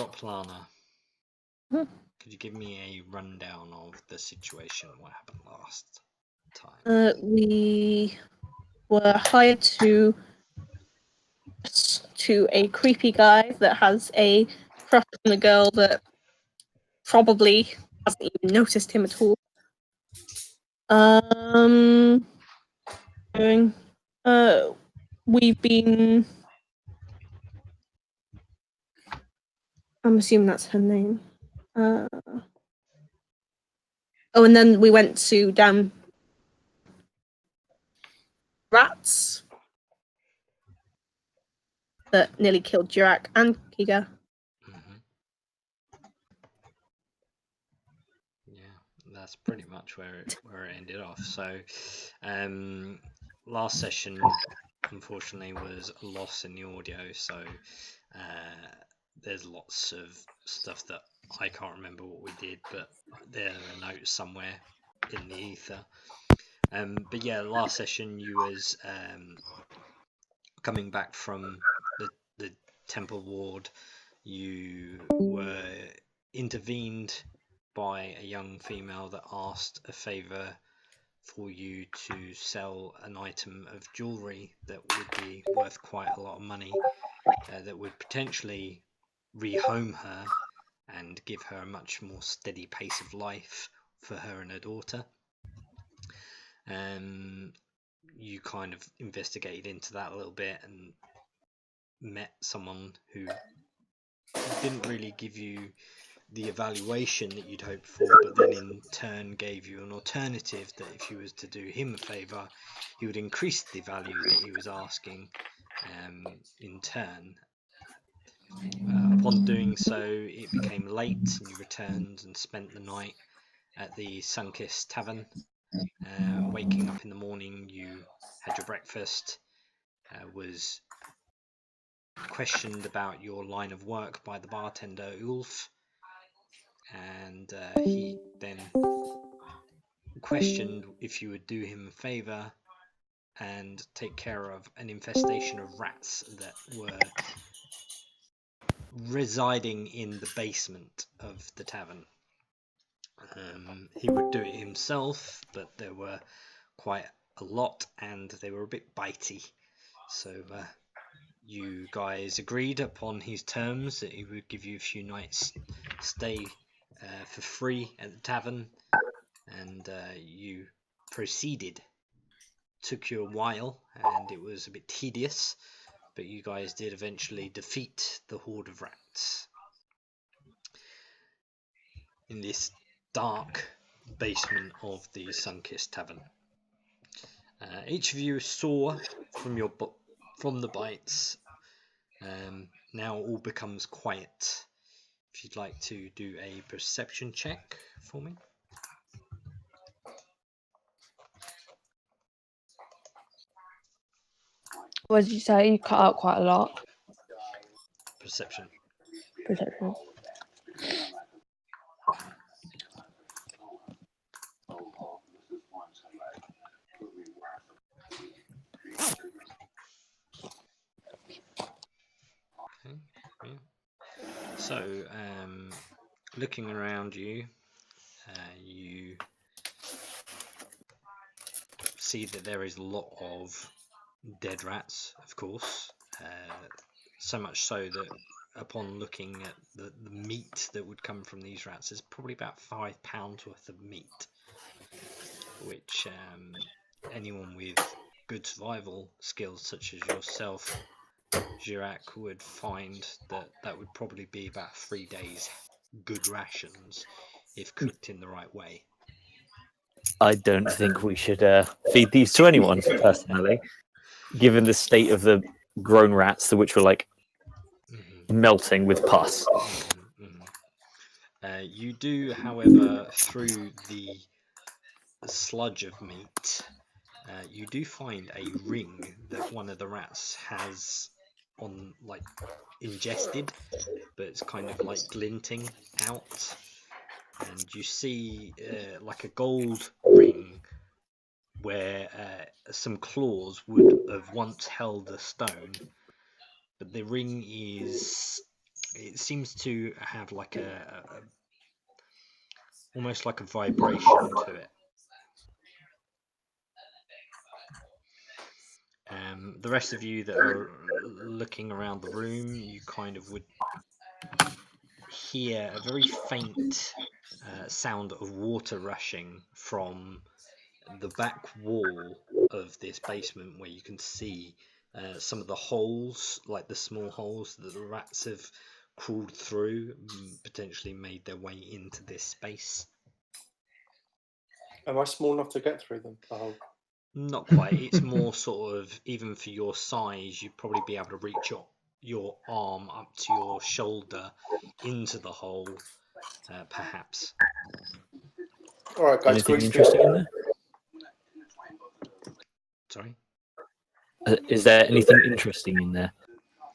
Plana, Hmm. could you give me a rundown of the situation? What happened last time? We were hired to a creepy guy that has a crush on a girl that probably hasn't even noticed him at all. We've been. I'm assuming that's her name. And then we went to down rats that nearly killed Jirak and Kiga. Yeah, that's pretty much where it ended off. So, last session, unfortunately, was a loss in the audio. So, there's lots of stuff that I can't remember what we did, but there are notes somewhere in the ether. But yeah, last session you was coming back from the temple ward. You were intervened by a young female that asked a favor for you to sell an item of jewelry that would be worth quite a lot of money, that would potentially rehome her and give her a much more steady pace of life for her and her daughter. You kind of investigated into that a little bit and met someone who didn't really give you the evaluation that you'd hoped for, but then in turn gave you an alternative that if you was to do him a favour, he would increase the value that he was asking in turn. Upon doing so, it became late and you returned and spent the night at the Sunkist Tavern. Waking up in the morning, you had your breakfast, was questioned about your line of work by the bartender Ulf, and he then questioned if you would do him a favour and take care of an infestation of rats that were residing in the basement of the tavern. He would do it himself, but there were quite a lot and they were a bit bitey, so you guys agreed upon his terms that he would give you a few nights stay for free at the tavern, and you proceeded. Took you a while and it was a bit tedious, but you guys did eventually defeat the horde of rats in this dark basement of the Sunkist Tavern. Each of you saw from the bites. Now all becomes quiet. If you'd like to do a perception check for me. What did you say? You cut out quite a lot. Perception. Perception. Okay. Yeah. So, looking around you, you see that there is a lot of dead rats, of course. So much so that upon looking at the meat that would come from these rats, is probably about £5 worth of meat, which anyone with good survival skills such as yourself, Jirak, would find that would probably be about 3 days good rations if cooked in the right way. I don't think we should feed these to anyone, personally, given the state of the grown rats, which were like melting with pus. You do, however, through the sludge of meat, you do find a ring that one of the rats has on, like, ingested, but it's kind of like glinting out, and you see like a gold ring where some claws would have once held a stone, but the ring is it seems to have like almost like a vibration to it. The rest of you that are looking around the room, you kind of would hear a very faint sound of water rushing from the back wall of this basement, where you can see some of the holes, like the small holes that the rats have crawled through, potentially made their way into this space. Am I small enough to get through them? Oh, Not quite. It's more sort of, even for your size, you'd probably be able to reach your arm up to your shoulder into the hole, perhaps. all right, guys. Anything grease interesting in there? Sorry? Is there anything interesting in there?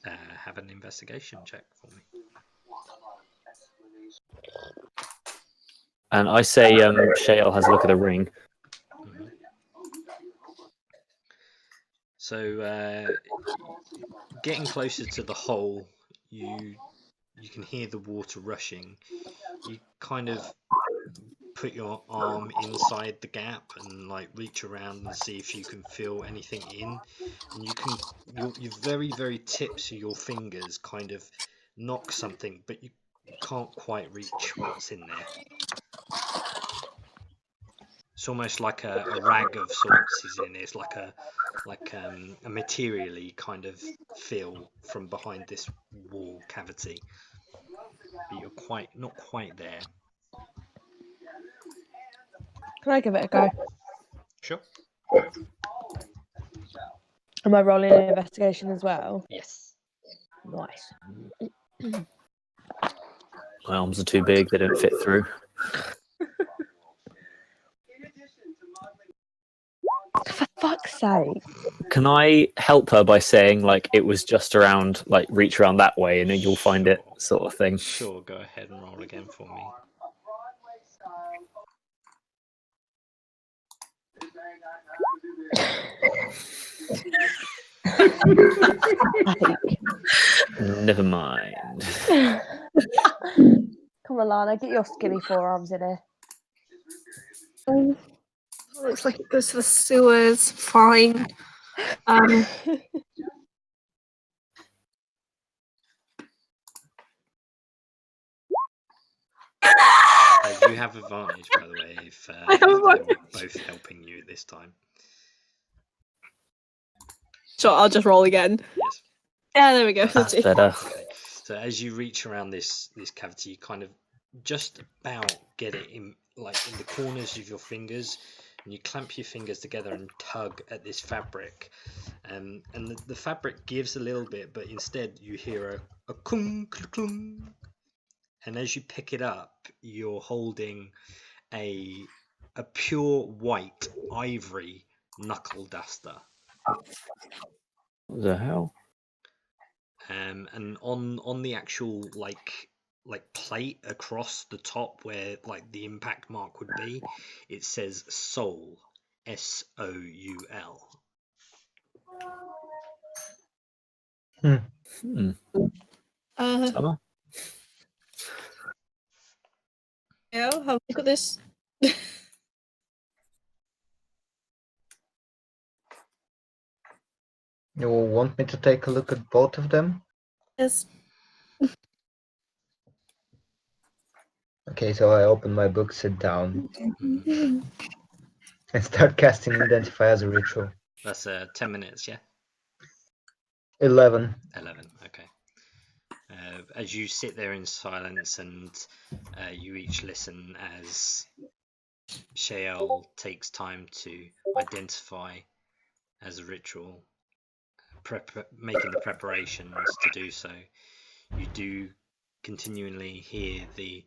Have an investigation check for me. And I say Shale has a look at the ring. Mhm. So, getting closer to the hole, you can hear the water rushing. You kind of put your arm inside the gap and like reach around and see if you can feel anything in, and you can your very very tips of your fingers kind of knock something, but you can't quite reach what's in there. It's almost like a rag of sorts is in it. It's like a materially kind of feel from behind this wall cavity, but you're not quite there. Can I give it a go? Sure. Am I rolling an investigation as well? Yes. Nice. My arms are too big; they don't fit through. For fuck's sake. Can I help her by saying like it was just around, like reach around that way, and then you'll find it, sort of thing? Sure, go ahead and roll again for me. Never mind. Come on, Lana, get your skinny forearms in here. Looks like it goes to the sewers. Fine. You have advantage, by the way, if I have they're advantage. both helping you at this time. Sure, I'll just roll again. Yes. Yeah, there we go. That's better. Okay. So as you reach around this cavity, you kind of just about get it in, like in the corners of your fingers, and you clamp your fingers together and tug at this fabric, and the fabric gives a little bit, but instead you hear a kung klung, and as you pick it up, you're holding a pure white ivory knuckle duster. What the hell? And on the actual like plate across the top where like the impact mark would be, it says Soul, SOUL. Summer? Yeah, have a look at this. You want me to take a look at both of them? Yes. Okay, so I open my book, sit down, Mhm. and start casting Identify as a ritual. That's 10 minutes, yeah? 11. 11, okay. As you sit there in silence and you each listen as Shael takes time to identify as a ritual, making the preparations to do so, you do continually hear the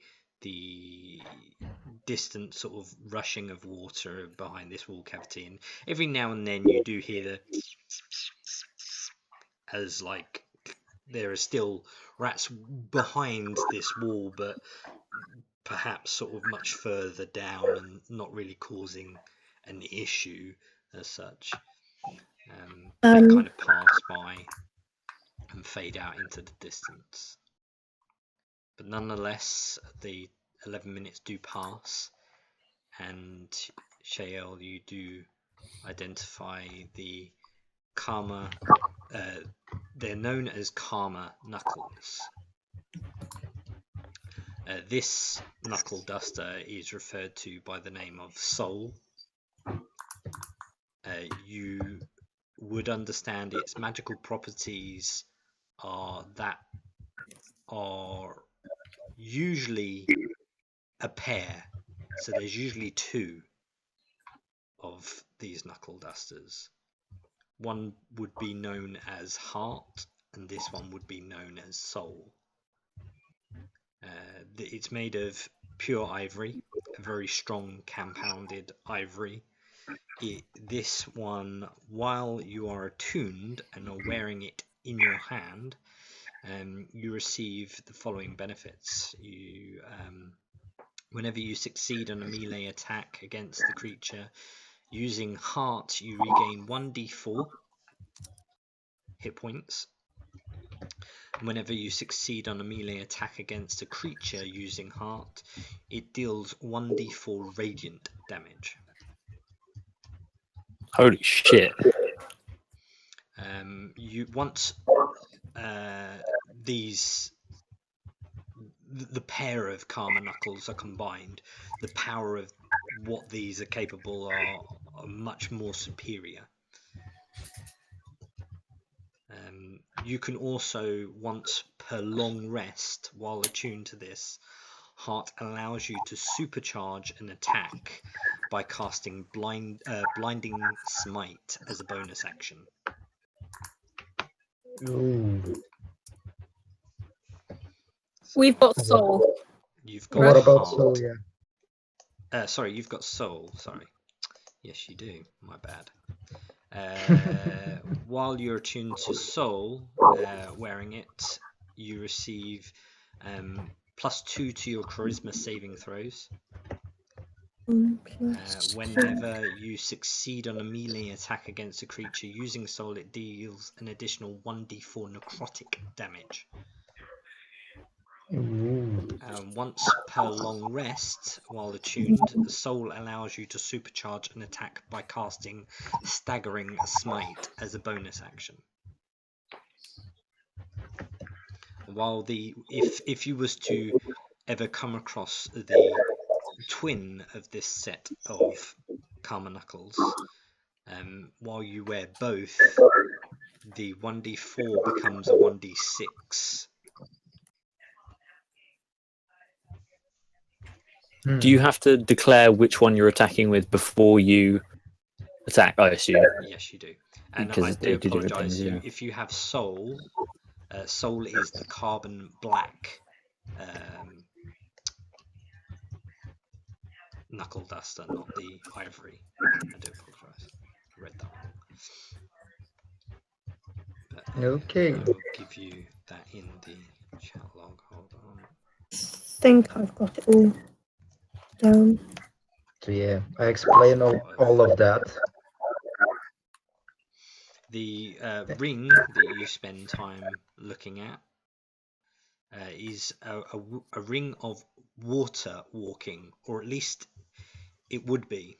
distant sort of rushing of water behind this wall cavity, and every now and then you do hear the as like there are still rats behind this wall, but perhaps sort of much further down and not really causing an issue as such. They kind of pass by and fade out into the distance. But nonetheless, the 11 minutes do pass, and Shael, you do identify the Karma. They're known as Karma Knuckles. This knuckle duster is referred to by the name of Soul. You would understand its magical properties are usually a pair. So there's usually two of these knuckle dusters. One would be known as Heart, and this one would be known as Soul. It's made of pure ivory, a very strong compounded ivory. This one, while you are attuned and are wearing it in your hand, you receive the following benefits. Whenever you succeed on a melee attack against the creature, using Heart, you regain 1d4 hit points. Whenever you succeed on a melee attack against a creature using Heart, it deals 1d4 radiant damage. Holy shit. Once the pair of Karma Knuckles are combined, the power of what these are capable are much more superior. You can also, once per long rest, while attuned to this, Heart allows you to supercharge an attack by casting Blinding Smite as a bonus action. Ooh. We've got Soul. You've What got about Heart. Soul? Yeah. Sorry, you've got Soul. Sorry. Yes, you do. My bad. While you're attuned to Soul, wearing it, you receive +2 to your Charisma saving throws. Whenever you succeed on a melee attack against a creature using Soul, it deals an additional 1d4 necrotic damage. Ooh. Once per long rest, while attuned, Soul allows you to supercharge an attack by casting Staggering Smite as a bonus action. While if you was to ever come across the twin of this set of Karma Knuckles, while you wear both, the 1d4 becomes a 1d6. Do you have to declare which one you're attacking with before you attack? I assume. Yes, you do. And Because I they do do different apologise. things, yeah. If you have Soul, Soul is the carbon black knuckle duster, not the ivory. I do apologise. I read that wrong. But, Okay. I will give you that in the chat log. Hold on. Think I've got it all down. So yeah, I explain all of that. The ring that you spend time looking at is a ring of water walking, or at least it would be.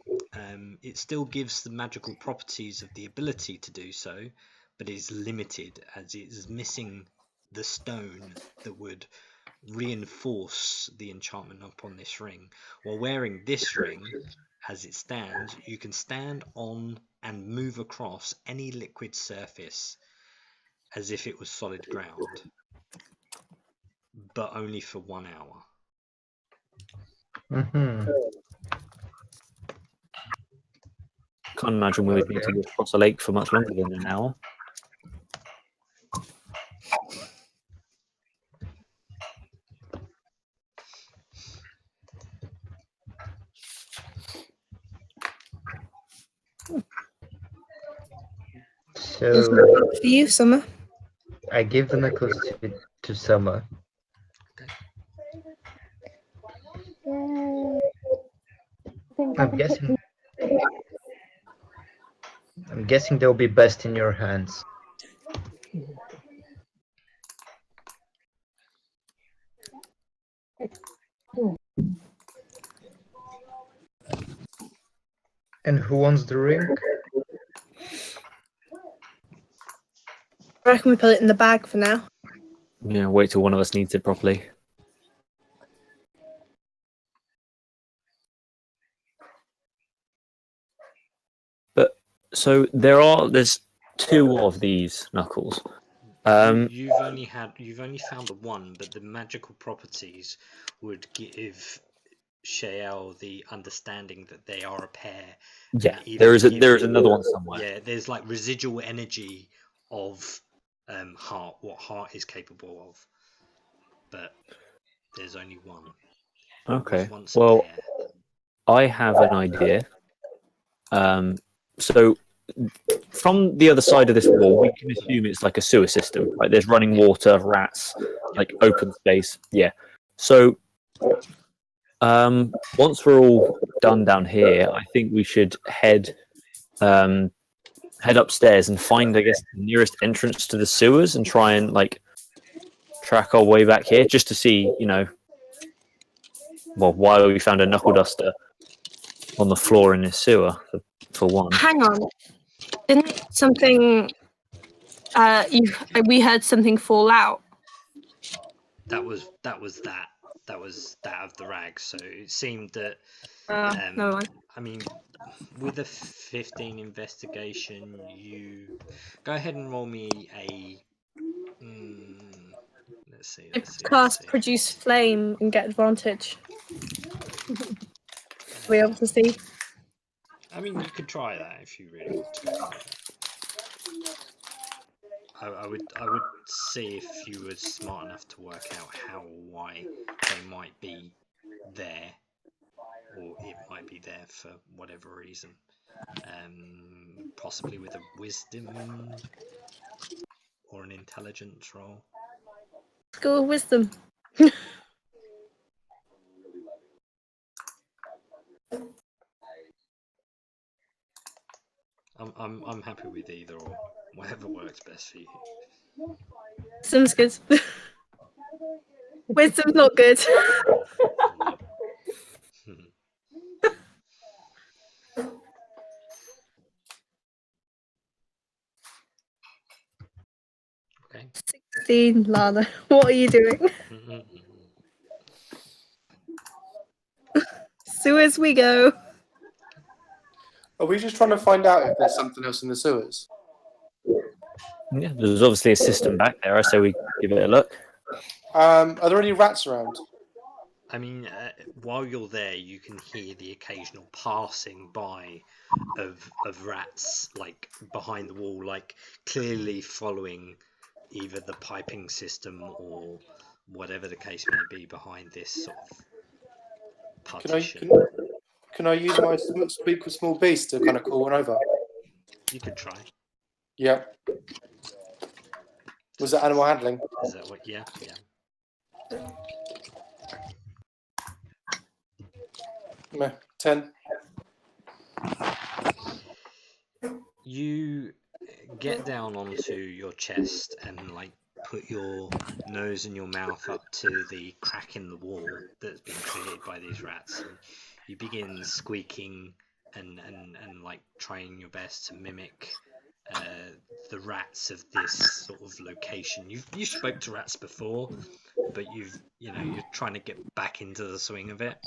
It still gives the magical properties of the ability to do so, but is limited as it is missing the stone that would reinforce the enchantment upon this ring. While wearing this ring, as it stands, you can stand on and move across any liquid surface as if it was solid ground, but only for 1 hour. Mm-hmm. Can't imagine we would need to walk across a lake for much longer than an hour. Is So that for you, Summer? I give the necklace to Summer. Yay. I think I I'm can guessing. I'm guessing they'll be best in your hands. And who wants the ring? I reckon we put it in the bag for now. Yeah, wait till one of us needs it properly. But so there's two of these knuckles. You've only found the one, but the magical properties would give Shael the understanding that they are a pair. Yeah, and there is even there is give- another one somewhere. Yeah, there's like residual energy of what heart is capable of, but there's only one. It Okay. was once a Well, pair. I have an idea. So from the other side of this wall, we can assume it's like a sewer system. Right? There's running water, rats, like open space. Yeah. So once we're all done down here, I think we should head upstairs and find, I guess, the nearest entrance to the sewers and try and like track our way back here, just to see, why we found a knuckle duster on the floor in this sewer for one. Hang on. Didn't something we heard something fall out? That was that of the rag. So it seemed that Never mind. I mean, with a 15 investigation, you go ahead and roll me a. Let's see. Cast produce flame and get advantage. We able to see? I mean, you could try that if you really want to go for it. I would see if you were smart enough to work out how or why they might be there, or it might be there for whatever reason. Possibly with a wisdom or an intelligence roll. School of wisdom. I'm happy with either or whatever works best for you. Wisdom's good. Wisdom's not good. Okay. 16, Lana. What are you doing? Sewers we go. Are we just trying to find out if there's something else in the sewers? Yeah, there's obviously a system back there, so we give it a look. Are there any rats around? I mean, while you're there, you can hear the occasional passing by of rats, like behind the wall, like clearly following either the piping system or whatever the case may be behind this sort of partition. Can I use my speak with small beast to kind of call one over? You could try. Yeah. Was that animal handling? Is that what? Yeah. Meh, 10. You get down onto your chest and like put your nose and your mouth up to the crack in the wall that's been created by these rats, and you begin squeaking and like trying your best to mimic the rats of this sort of location. You spoke to rats before, but you're trying to get back into the swing of it.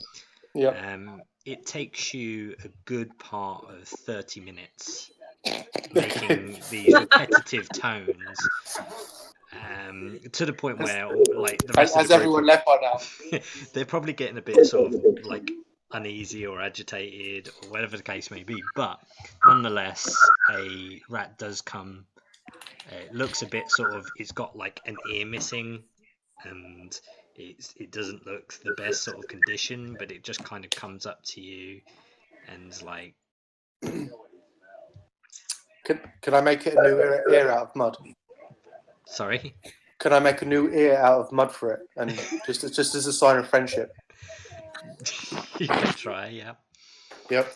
Yeah. It takes you a good part of 30 minutes making these repetitive tones, to the point where like the rest of the everyone left by now? they're probably getting a bit sort of like uneasy or agitated or whatever the case may be, but nonetheless a rat does come. It looks a bit sort of, it's got like an ear missing, and it doesn't look the best sort of condition, but it just kind of comes up to you and like, Can I make it a new ear out of mud? sorry. Can I make a new ear out of mud for it, and just as a sign of friendship? You can try, yeah. Yep.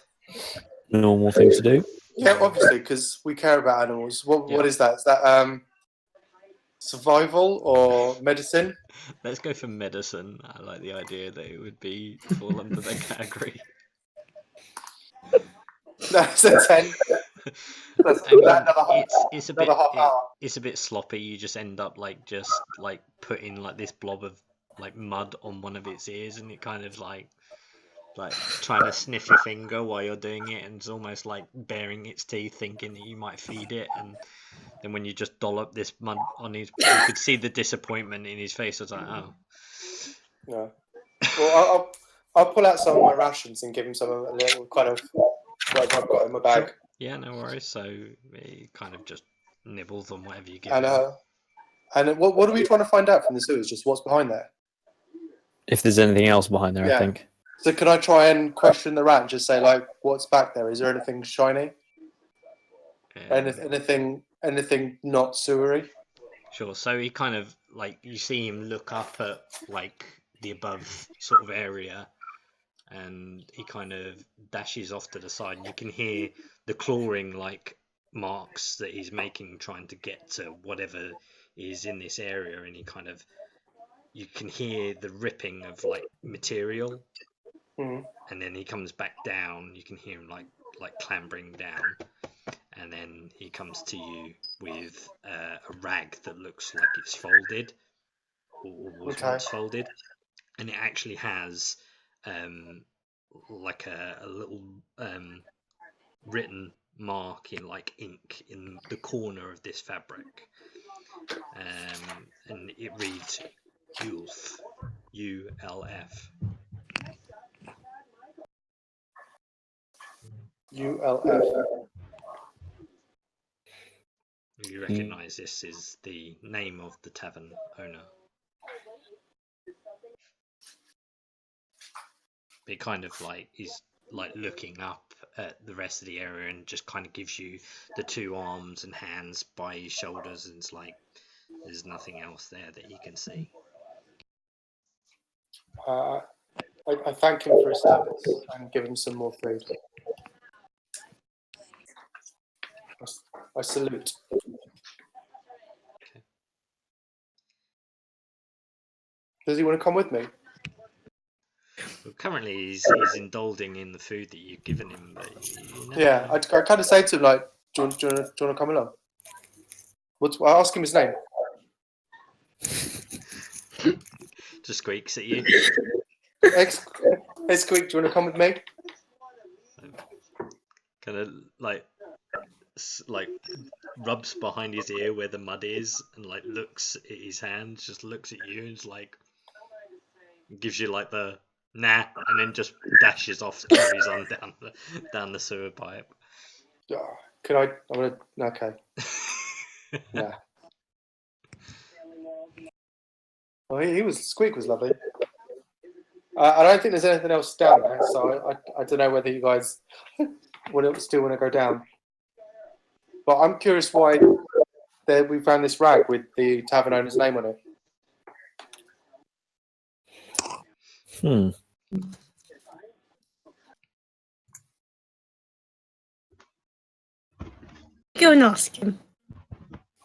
Normal thing to do. Yeah, obviously, because we care about animals. What is that? Is that survival or medicine? Let's go for medicine. I like the idea that it would fall under that category. That's a 10. That's I mean, another it's a bit half hour. it's a bit sloppy. You just end up just putting this blob of mud on one of its ears, and it kind of like trying to sniff your finger while you're doing it, and it's almost like baring its teeth, thinking that you might feed it, and then when you just dollop this mud on his, you could see the disappointment in his face. I was like, oh. No. Well, I'll pull out some of my rations and give him some of a little kind of whatever I've got in my bag. Sure. Yeah, no worries. So he kind of just nibbles on whatever you give And him. and what are we trying to find out from the sewers? Just what's behind there? If there's anything else behind there, Yeah. I think. So can I try and question the rat and just say what's back there? Is there anything shiny? Anything not sewery? Sure. So he kind of you see him look up at the above sort of area, and he kind of dashes off to the side, and you can hear the clawing marks that he's making, trying to get to whatever is in this area, and you can hear the ripping of material, and then he comes back down. You can hear him clambering down, and then he comes to you with a rag that looks like it's folded, or was once folded, and it actually has a little written mark in ink in the corner of this fabric, and it reads ULF, ULF. ULF. You recognise this is the name of the tavern owner. It kind of he's looking up at the rest of the area and just kind of gives you the two arms and hands by his shoulders, and it's there's nothing else there that you can see. I thank him for his service and give him some more food. I salute. Okay. Does he want to come with me? Well, currently he's indulging in the food that you've given him, but Yeah, I kind of say to him do you want to come along? I ask him his name. just squeaks at you. Hey, Squeak, do you want to come with me? Kind of rubs behind his ear where the mud is, and looks at his hands, just looks at you, and gives you the nah, and then just dashes off, carries on down the sewer pipe. Can I? I'm gonna. Okay. Yeah. Well, Squeak was lovely. I don't think there's anything else down there, so I don't know whether you guys still want to go down. But I'm curious why we found this rag with the tavern owner's name on it. Go and ask him.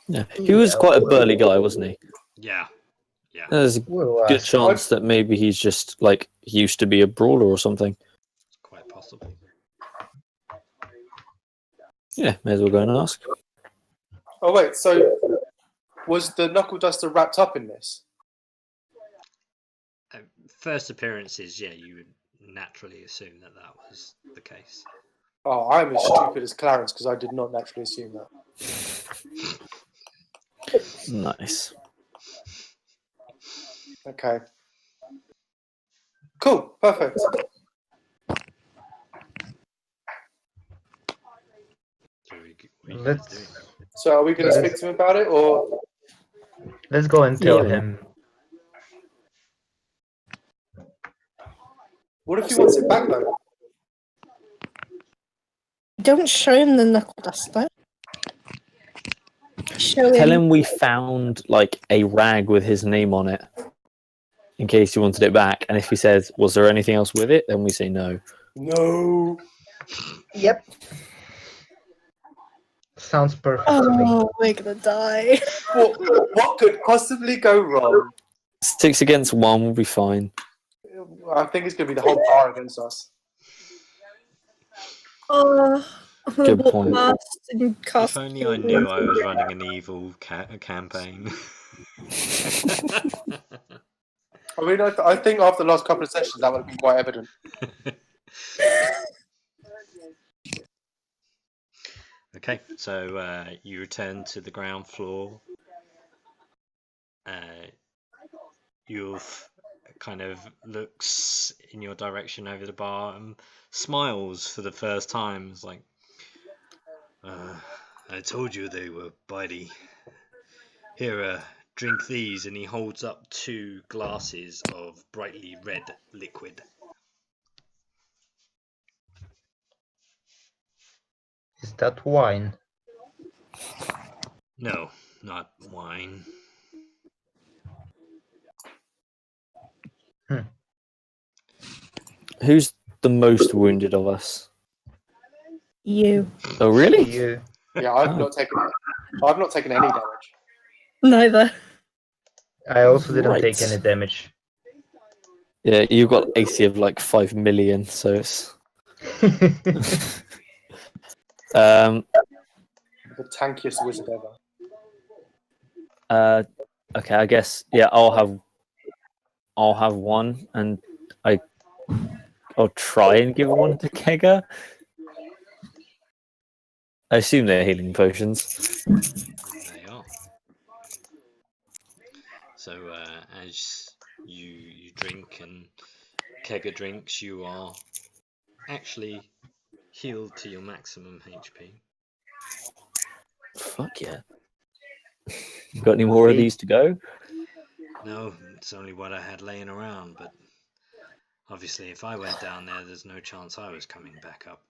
Yeah, he was quite a burly guy, wasn't he? Yeah. There's a good chance that maybe he's just he used to be a brawler or something. It's quite possible. Yeah, may as well go and ask. Oh wait, so was the knuckle duster wrapped up in this? First appearances, yeah, you would naturally assume that was the case. Oh, I'm as stupid as Clarence because I did not naturally assume that. Nice. Okay. Cool. Perfect. So are we going to speak to him about it, or let's go and tell him? What if he wants it back though? Don't show him the knuckle duster. Tell him we found a rag with his name on it, in case he wanted it back. And if he says, "Was there anything else with it?" then we say no. No. Yep. Sounds perfect to me. Oh, we're gonna die. What could possibly go wrong? 6 against 1 will be fine. I think it's going to be the whole bar against us. Oh, I'm gonna Good walk point. past and cast. If only I knew I was running an evil campaign. I mean, I think after the last couple of sessions, that would have been quite evident. Okay, so you return to the ground floor. You've kind of looks in your direction over the bar and smiles for the first time. It's like, I told you they were bitey. Here, drink these, and he holds up 2 glasses of brightly red liquid. Is that wine? No, not wine. Who's the most wounded of us? You. Oh, really? You. Yeah, I've not taken any damage. Neither. I also didn't Right. take any damage. Yeah, you've got AC of like 5 million, so it's. The tankiest wizard ever. Okay, I guess I'll have one, and I'll try and give one to Kega. I assume they're healing potions. They are. So as you drink and Kega drinks, you are actually healed to your maximum HP. Fuck yeah! Got any more of these to go? No, it's only what I had laying around, but obviously if I went down there, there's no chance I was coming back up.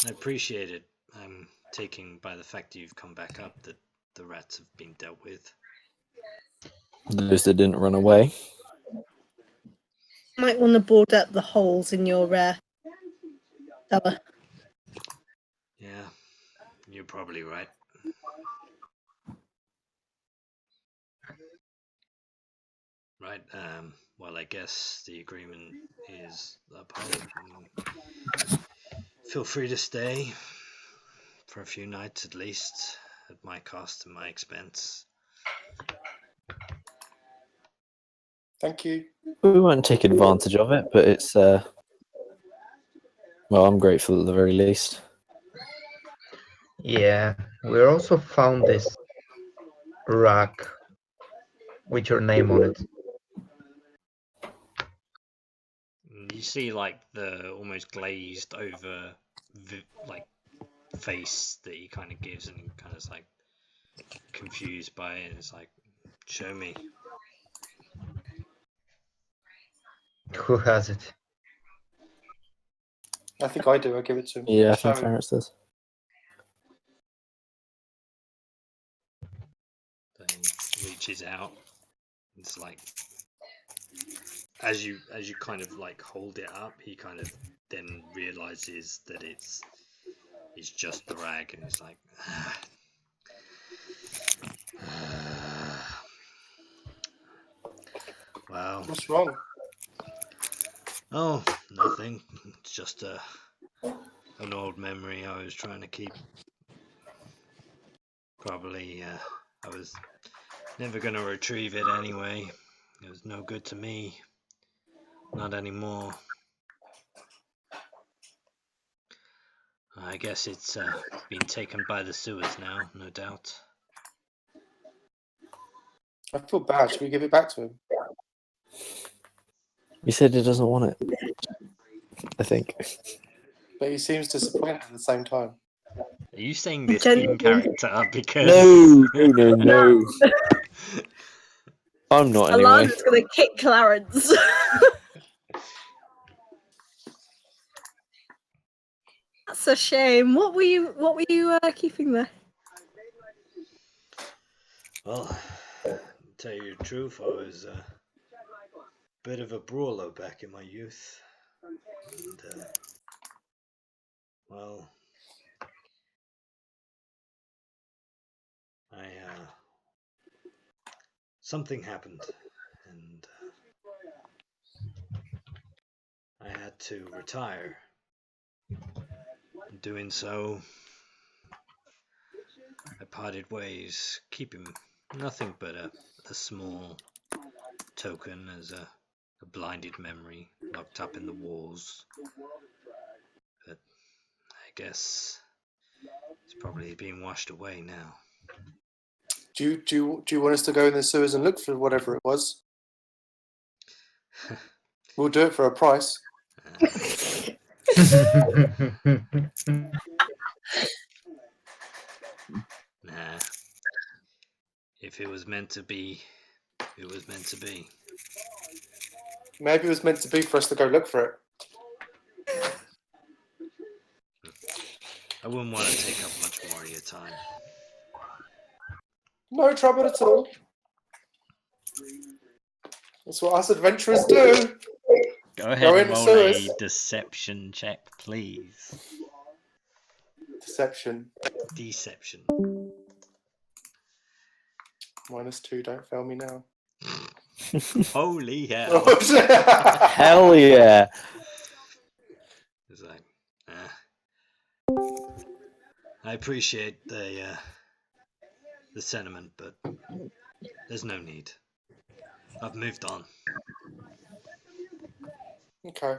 I appreciate it. I'm taking by the fact that you've come back up that the rats have been dealt with. Those that didn't run away. Might want to board up the holes in your cellar. Yeah, you're probably right. Right, well, I guess the agreement is upheld. Feel free to stay for a few nights at least, at my cost and my expense. Thank you. We won't take advantage of it, but it's well, I'm grateful at the very least. Yeah, we also found this rack with your name on it. You see, like, the almost glazed over, like, face that he kind of gives, and he kind of is like confused by it. And it's like, show me. Who has it? I think I do. I give it to him. Yeah, I Show think him. Ferris does. Then he reaches out. It's like, as you kind of like hold it up, he kind of then realizes that it's just the rag, and it's like, wow. What's wrong? Oh, nothing. It's just an old memory I was trying to keep. Probably I was never going to retrieve it anyway. It was no good to me. Not anymore. I guess it's been taken by the sewers now, no doubt. I feel bad. Should we give it back to him? He said he doesn't want it. I think. But he seems disappointed at the same time. Are you saying this Genuinely. in character? Because No. I'm not anyway. Alana's gonna kick Clarence. That's a shame. What were you keeping there? well, to tell you the truth, I was a bit of a brawler back in my youth. And, well, something happened, had to retire. In doing so, I parted ways, keeping nothing but a small token as a blinded memory locked up in the walls. But I guess it's probably being washed away now. Do you want us to go in the sewers and look for whatever it was? We'll do it for a price. Nah. If it was meant to be, it was meant to be. Maybe it was meant to be for us to go look for it. I wouldn't want to take up much more of your time. No trouble at all. That's what us adventurers do. Go ahead Go and in the roll a sewers. deception check, please. Deception. Deception. -2, don't fail me now. Holy hell. Hell yeah! It's like, I appreciate the sentiment, but there's no need. I've moved on. Okay.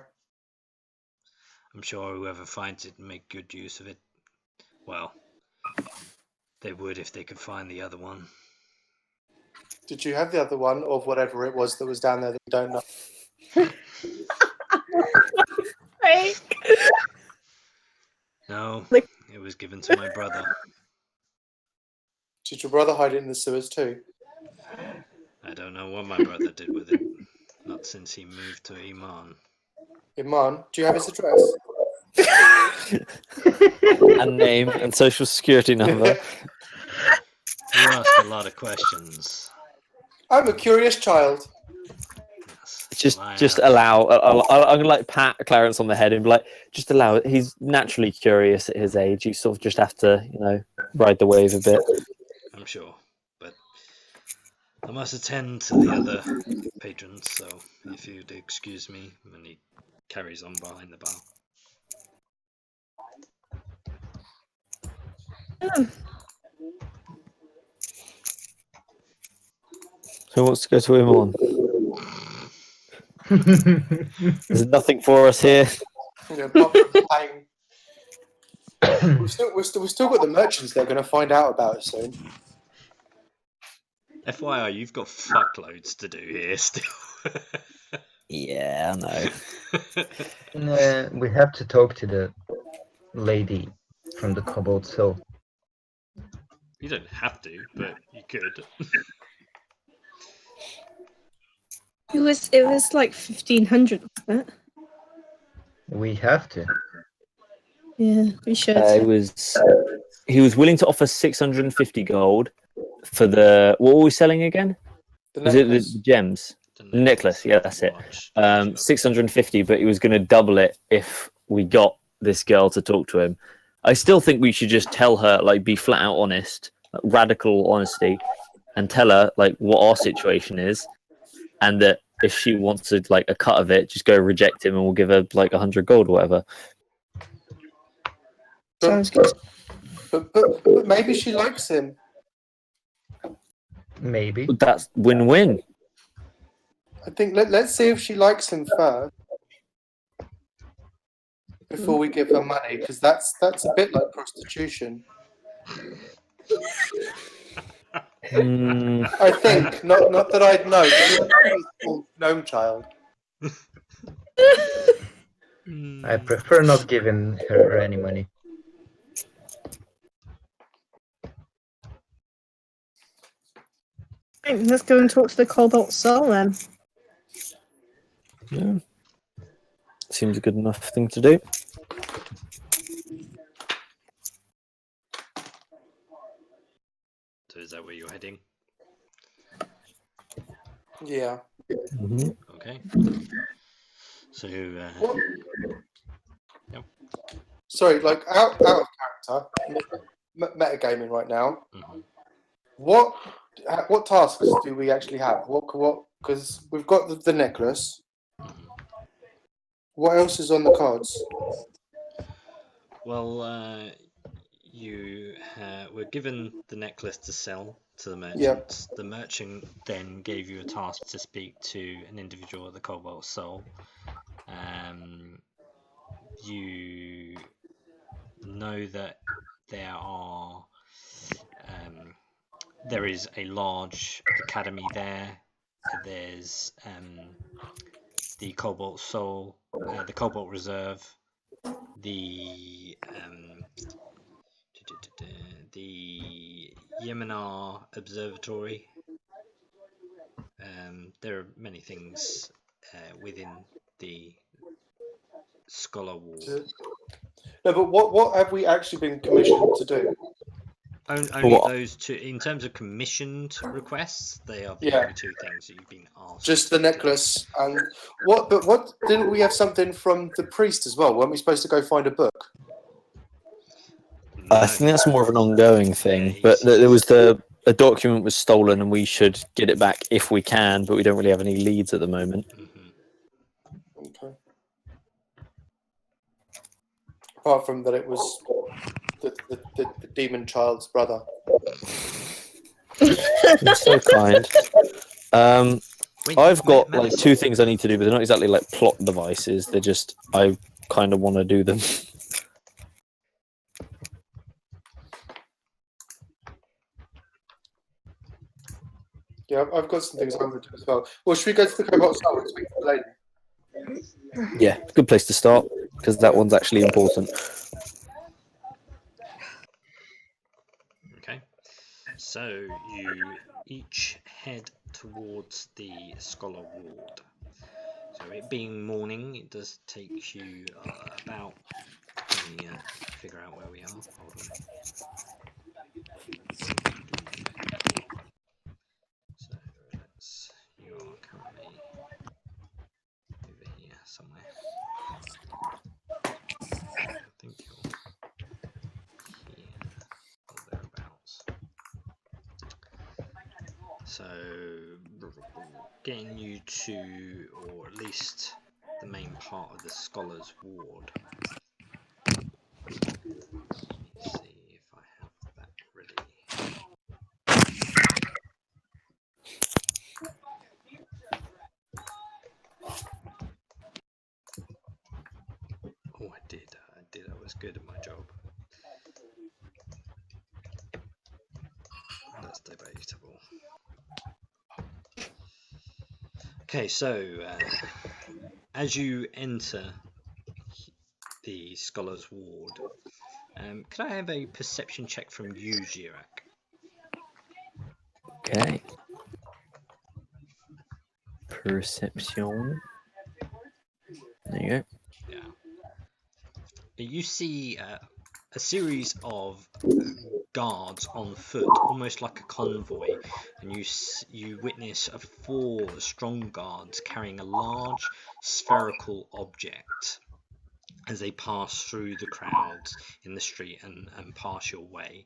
I'm sure whoever finds it and make good use of it, well, they would if they could find the other one. Did you have the other one, or whatever it was that was down there that we don't know? No, Like- it was given to my brother. Did your brother hide it in the sewers too? I don't know what my brother did with it. Not since he moved to Iman. Iman, do you have his address? And name and social security number. You asked a lot of questions. I'm a curious child. Yes, Just allow. I'm gonna like pat Clarence on the head and be like, just allow it. He's naturally curious at his age. You sort of just have to, ride the wave a bit. I'm sure, but I must attend to the other patrons, so if you'd excuse me, and he carries on behind the bar. Who wants to go to him on? There's nothing for us here. Yeah, apart from paying. We've still got the merchants that are going to find out about it soon. FYI, you've got fuckloads to do here still. Yeah, I know. We have to talk to the lady from the Cobalt Soul. You don't have to, but you could. It was like 1500, wasn't it? We have to. Yeah, we should. He was willing to offer 650 gold for the. What were we selling again? The Was it necklace. the gems? The necklace, yeah, that's it. 650, but he was going to double it if we got this girl to talk to him. I still think we should just tell her, like, be flat out honest, like, radical honesty, and tell her like what our situation is, and that if she wants like a cut of it, just go reject him, and we'll give her like 100 gold or whatever. Sounds good. But maybe she likes him. Maybe. That's win-win. I think let's see if she likes him first before we give her money, because that's a bit like prostitution. I think not that I'd know. But you're a full gnome child. I prefer not giving her any money. Right, let's go and talk to the Cobalt Soul then. Yeah. Seems a good enough thing to do. So is that where you're heading? Yeah. Mhm. Okay. So, What? Yep. Sorry, like out of character, metagaming right now. mhm. What tasks do we actually have? What? Because we've got the necklace. Mhm. What else is on the cards? Well, you were given the necklace to sell to the merchant. Yep. The merchant then gave you a task to speak to an individual at the Cobalt Soul. You know that there is a large academy there. There's the Cobalt Soul, the Cobalt Reserve, the Yeminar Observatory. There are many things within the Scholar Ward. No, but what have we actually been commissioned to do? Only What? those two. In terms of commissioned requests, they are the Yeah. only two things that you've been asked. Just the to do. necklace and what? But what didn't we have something from the priest as well? Weren't we supposed to go find a book? I No. think that's more of an ongoing thing. Yeah, But there was a document was stolen, and we should get it back if we can. But we don't really have any leads at the moment. Mhm. Okay. Apart from that, it was the demon child's brother. You're so kind. Wait, I've got like Madison, 2 things I need to do, but they're not exactly like plot devices. They're just I kind of want to do them. Yeah, I've got some things I want to do as well. Well, should we go to the Cobalt Soul and speak to the lady? Yeah, good place to start because that one's actually important. Okay, so you each head towards the Scholar Ward. So it being morning, it does take you about. Let me figure out where we are. Hold on. So you are currently over here somewhere. I think you're here or thereabouts. So getting you to, or at least the main part of the Scholar's Ward. Let me see if I have that ready. Oh, I did. I was good at my job. That's debatable. Okay, so as you enter the Scholar's Ward, could I have a perception check from you, Jirak? Okay. Perception. There you go. Yeah. You see a series of guards on foot, almost like a convoy, and you witness 4 strong guards carrying a large spherical object as they pass through the crowds in the street and pass your way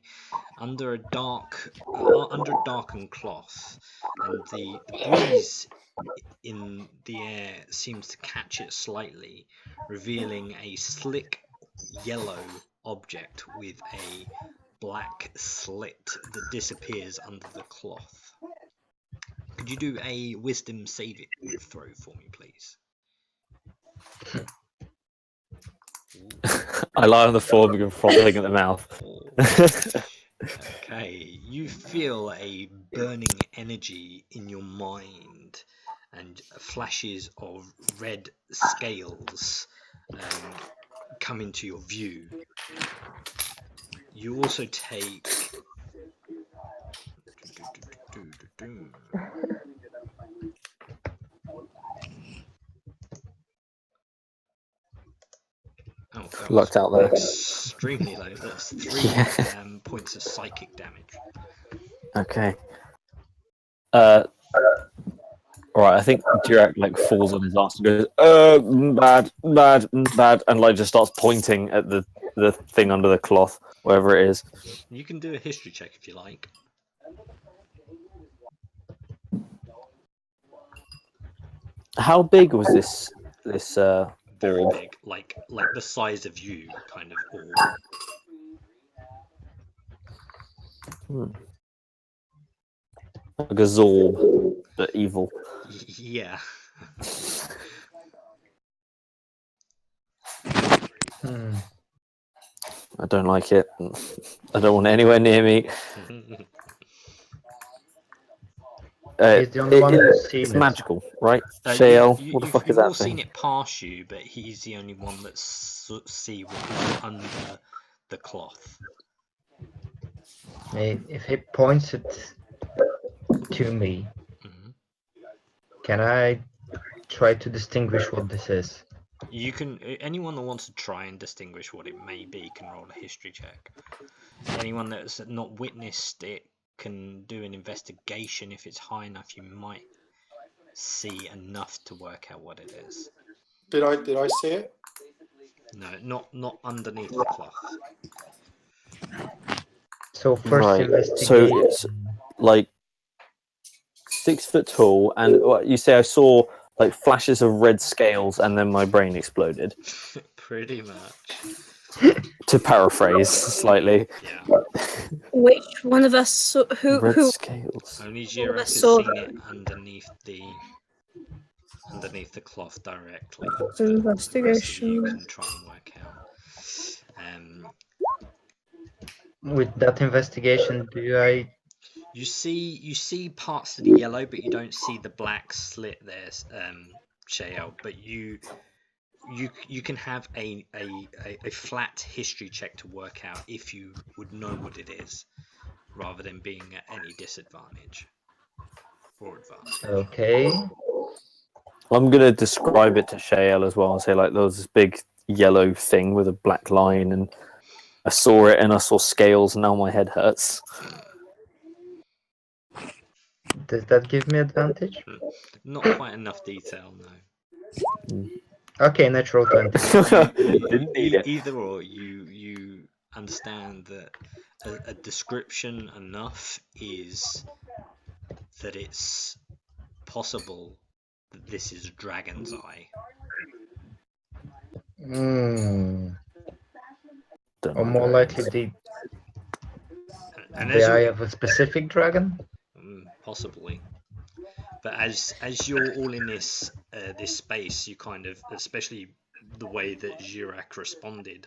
under a darkened cloth, and the breeze in the air seems to catch it slightly, revealing a slick yellow object with a black slit that disappears under the cloth. Could you do a wisdom saving throw for me, please? I lie on the floor and begin frothing at the mouth. Okay, you feel a burning energy in your mind and flashes of red scales come into your view. You also take that Lucked out there. extremely low. That's 3 points of psychic damage. Okay. Alright, I think Dirac like falls on his ass and goes, bad, bad, bad, and like just starts pointing at the thing under the cloth, wherever it is. You can do a history check if you like. How big was this very orb. big, like the size of you, kind of orb. Like a Zorb, but evil. Yeah. Hmm. I don't like it. I don't want it anywhere near me. He's the only one who's seen It's it. magical, right? Yeah, Shael, what the fuck is you've that all seen thing? it pass you, but he's the only one that see what is under the cloth. If he points it to me, hmm can I try to distinguish what this is? You can. Anyone that wants to try and distinguish what it may be can roll a history check. Anyone that's not witnessed it can do an investigation. If it's high enough, you might see enough to work out what it is. Did I see it? No, not underneath the cloth. So first Right. So investigation. it's like 6 foot tall, and what you say I saw like flashes of red scales, and then my brain exploded. Pretty much. To paraphrase slightly, Yeah. Which one of us saw, red who scales. Only of Jirak us has saw seen it them? underneath the cloth directly. It's But an the rest of you investigation. can try and work out. With that investigation, do I? You see parts of the yellow, but you don't see the black slit there, Shael. But you can have a flat history check to work out if you would know what it is, rather than being at any disadvantage or advantage. Okay. I'm gonna describe it to Shael as well and say like there was this big yellow thing with a black line, and I saw it and I saw scales, and now my head hurts. Does that give me advantage? Not quite enough detail, no. Okay, natural 20. Didn't need it. Either or, you understand that a description enough is that it's possible that this is a dragon's eye. Hmm. Don't Or like more likely dragons. And the as eye you of a specific dragon? possibly, but as you're all in this this space, you kind of, especially the way that Jirak responded,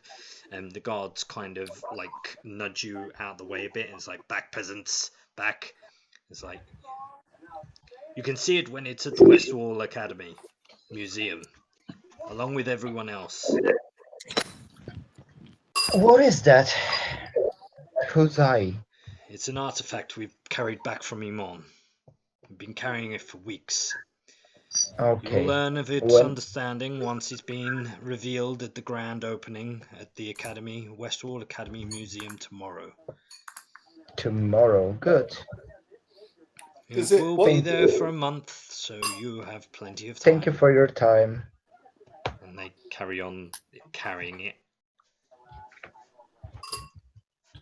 the guards kind of like nudge you out the way a bit, and it's like, back, peasants, back. It's like, you can see it when it's at the West Wall Academy Museum, along with everyone else. What is that? Whose eye? It's an artifact we've carried back from Imon. We've been carrying it for weeks. You'll Okay. learn of its When? understanding once it's been revealed at the grand opening at the Academy, Westwall Academy Museum tomorrow. Tomorrow. Good. Is It it will what? be there for a month, so you have plenty of time. Thank you for your time. And they carry on carrying it.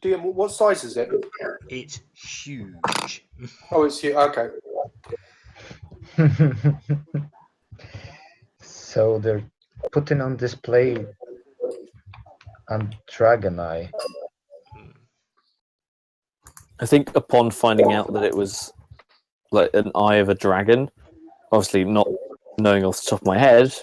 What size is it? It's huge. Oh, it's you. Okay. So they're putting on display a dragon eye. I think upon finding out that it was like an eye of a dragon, obviously not knowing off the top of my head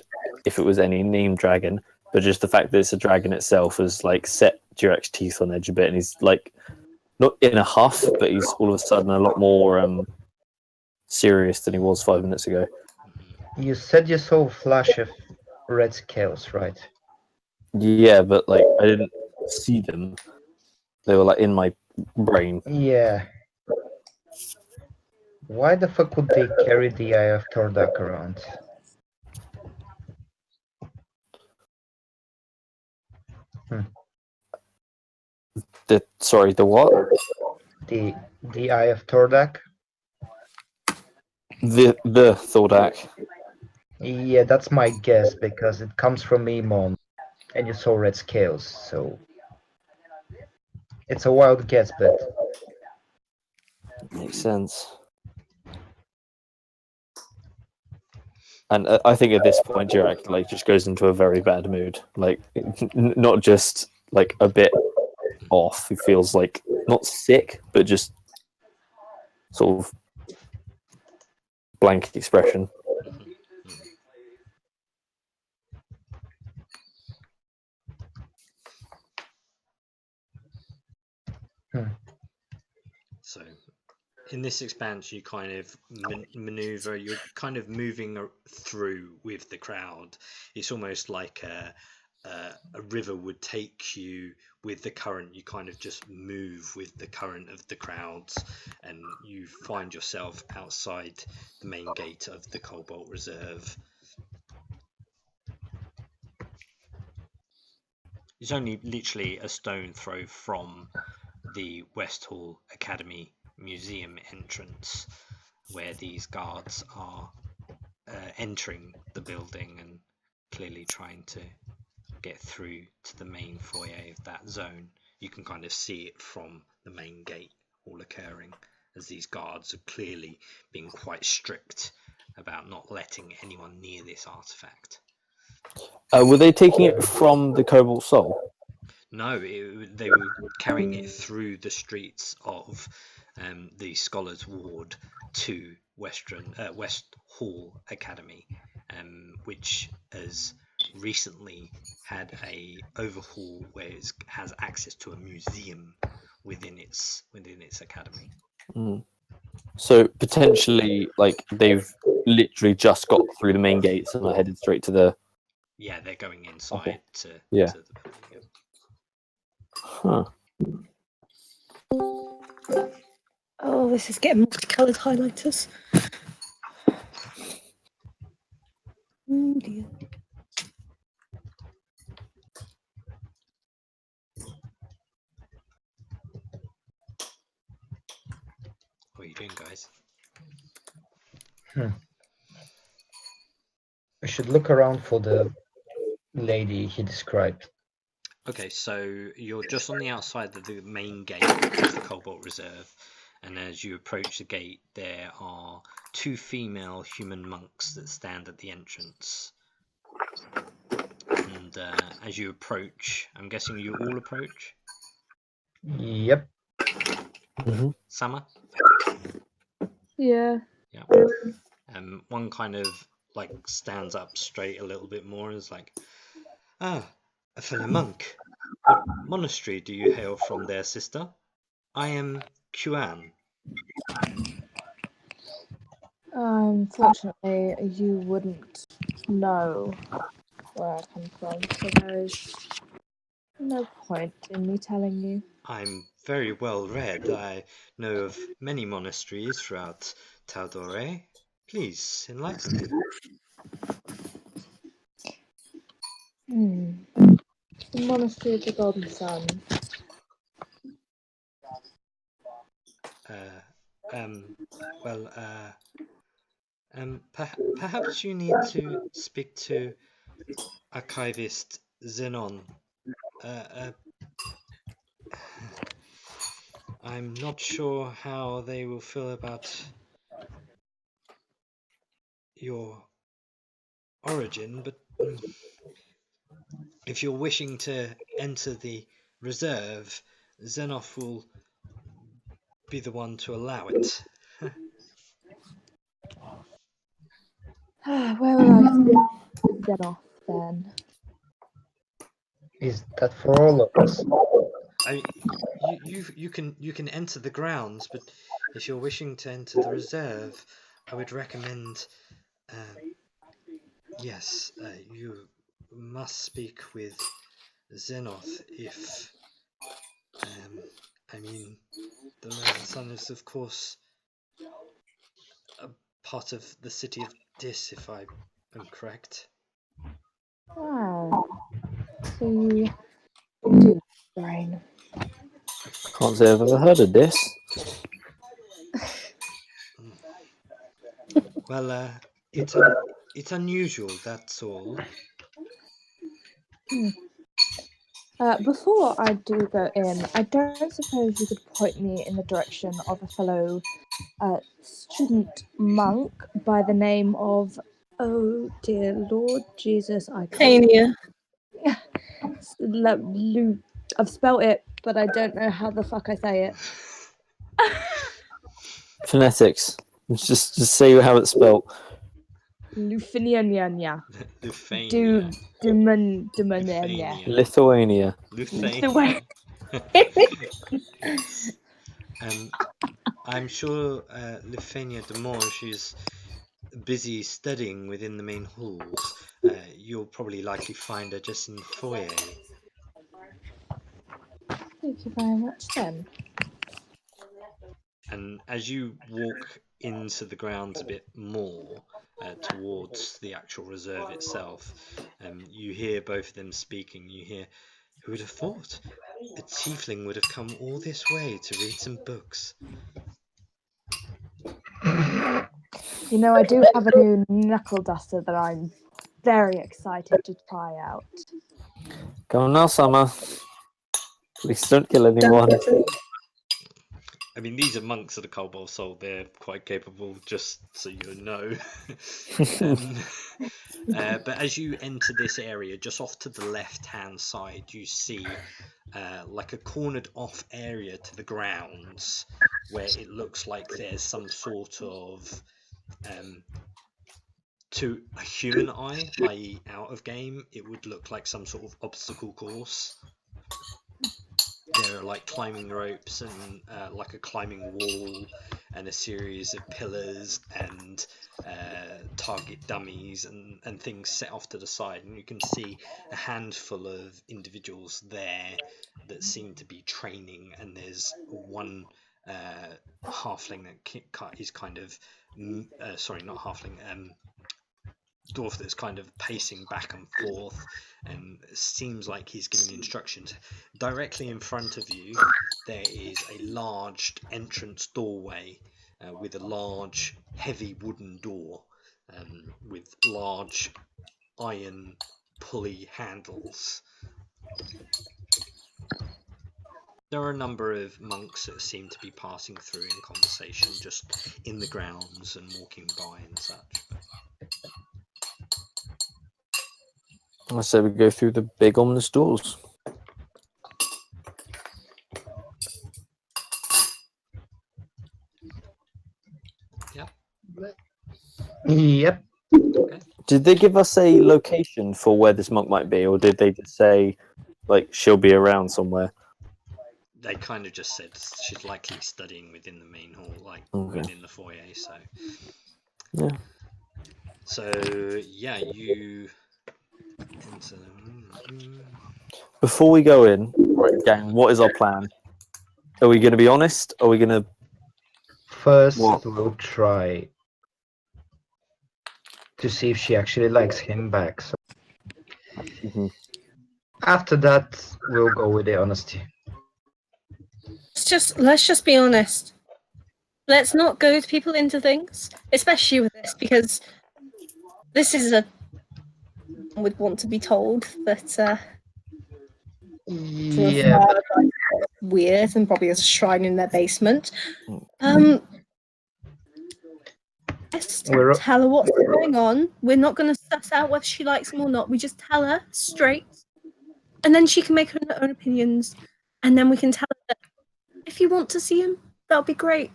if it was any named dragon, but just the fact that it's a dragon itself has like set Durek's teeth on edge a bit, and he's like not in a huff, but he's all of a sudden a lot more serious than he was 5 minutes ago. You said you saw a flash of red scales, right? Yeah, but like I didn't see them; they were like in my brain. Yeah. Why the fuck would they carry the eye of Tordak around? Sorry, the what? The eye of Tordak? The Thordak. Yeah, that's my guess because it comes from Emon and you saw red scales, so it's a wild guess, but Makes sense. And I think at this point, Jirak like just goes into a very bad mood. Like, not just like a bit off. He feels like not sick, but just sort of blank expression. So, in this expanse, you kind of maneuver. You're kind of moving through with the crowd. It's almost like a river would take you with the current. You kind of just move with the current of the crowds, and you find yourself outside the main gate of the Cobalt Reserve. It's only literally a stone throw from the West Hall Academy Museum entrance, where these guards are entering the building and clearly trying to get through to the main foyer of that zone. You can kind of see it from the main gate all occurring, as these guards are clearly being quite strict about not letting anyone near this artifact. Were they taking it from the Cobalt Soul? No, they were carrying it through the streets of the Scholars' Ward to West Hall Academy, which has recently had a overhaul where it has access to a museum within its academy. Mm. So potentially, like they've literally just got through the main gates and are headed straight to the. Yeah, they're going inside to the building. Huh. Oh, this is getting multicolored highlighters. Oh dear. What are you doing, guys? We should look around for the lady he described. Okay, so you're just on the outside of the main gate of the Cobalt Reserve, and as you approach the gate, there are two female human monks that stand at the entrance. And as you approach, I'm guessing you all approach? Yep. Sama? Yeah. Yeah. One kind of like stands up straight a little bit more and is like, "Ah, a fellow monk. What monastery do you hail from there, sister? I am Kuan." Unfortunately, you wouldn't know where I come from, so there is no point in me telling you. I'm very well read. I know of many monasteries throughout Tal'Dorei. Please enlighten me. The Monastery of the Golden Sun. Perhaps you need to speak to archivist Zenon. I'm not sure how they will feel about your origin, but if you're wishing to enter the reserve, Zenoff will be the one to allow it. Where will I get off then? Is that for all of us? I mean, you can enter the grounds, but if you're wishing to enter the reserve, I would recommend, yes, you must speak with Zenoth if, I mean, the Rising Sun is of course a part of the city of Dis, if I am correct. So you do brain. Can't say I've ever heard of this. Well, it's unusual, that's all. Before I do go in, I don't suppose you could point me in the direction of a fellow student monk by the name of Oh dear Lord Jesus, I can't. Tania. I've spelt it, but I don't know how the fuck I say it. Phonetics. Just say how it's spelled. Lufiniania. Lithuania. Dumania. Lithuania. Lithuania. I'm sure Lithuania Demange is busy studying within the main halls. You'll probably likely find her just in the foyer. Thank you very much then. And as you walk into the grounds a bit more towards the actual reserve itself, you hear both of them speaking. You hear, "Who would have thought a tiefling would have come all this way to read some books?" You know, I do have a new knuckle duster that I'm very excited to try out. Go on now, Summer. Please don't kill anyone. I mean, these are monks of the Kobold Soul. They're quite capable, just so you know. But as you enter this area, just off to the left-hand side, you see like a cornered off area to the grounds where it looks like there's some sort of to a human eye, i.e. out of game, it would look like some sort of obstacle course. There are like climbing ropes and like a climbing wall and a series of pillars and target dummies and things set off to the side, and you can see a handful of individuals there that seem to be training, and there's one halfling that is kind of sorry, not halfling, dwarf that's kind of pacing back and forth and seems like he's giving instructions. Directly in front of you there is a large entrance doorway with a large heavy wooden door with large iron pulley handles. There are a number of monks that seem to be passing through in conversation just in the grounds and walking by and such. I say we go through the big ominous doors. Yep. Okay. Did they give us a location for where this monk might be, or did they just say, like, she'll be around somewhere? They kind of just said she's likely studying within the main hall, like within the foyer. So, yeah. So yeah, you enter. Before we go in, right, gang, what is our plan? Are we going to be honest? Are we going to... First, What? we'll try to see if she actually likes him back. So after that, we'll go with the honesty. Let's just be honest. Let's not goad people into things, especially with this, because this is a would want to be told that Yeah, but weird and probably has a shrine in their basement. Just tell her what's going on. We're not going to suss out whether she likes him or not. We just tell her straight, and then she can make her own opinions, and then we can tell her that if you want to see him, that'll be great.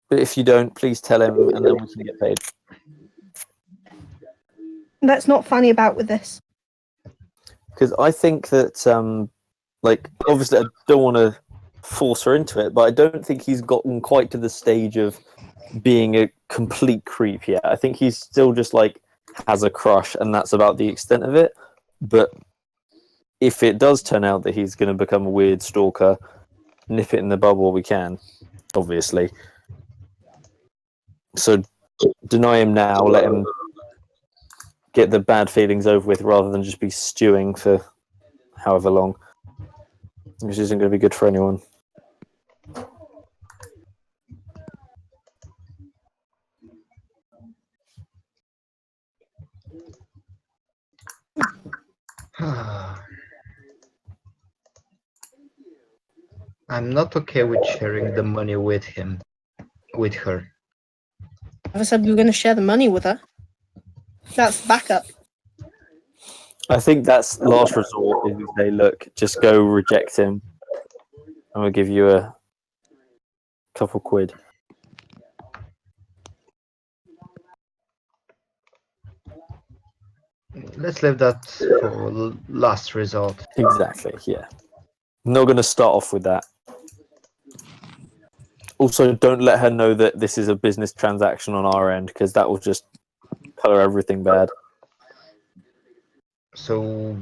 But if you don't, please tell him, and then we can get paid. That's not funny about with this. Because I think that, like, obviously I don't want to force her into it, but I don't think he's gotten quite to the stage of being a complete creep yet. I think he's still just, like, has a crush, and that's about the extent of it. But if it does turn out that he's going to become a weird stalker, nip it in the bud while we can, obviously. So deny him now, let him get the bad feelings over with rather than just be stewing for however long. Which isn't going to be good for anyone. I'm not okay with sharing the money with him, with her. Never said we were going to share the money with her. That's backup. I think that's last resort. Is we say, look, just go reject him, and we'll give you a couple quid. Let's leave that for last resort. Exactly. Yeah. Not going to start off with that. Also, don't let her know that this is a business transaction on our end, because that will just color everything bad. So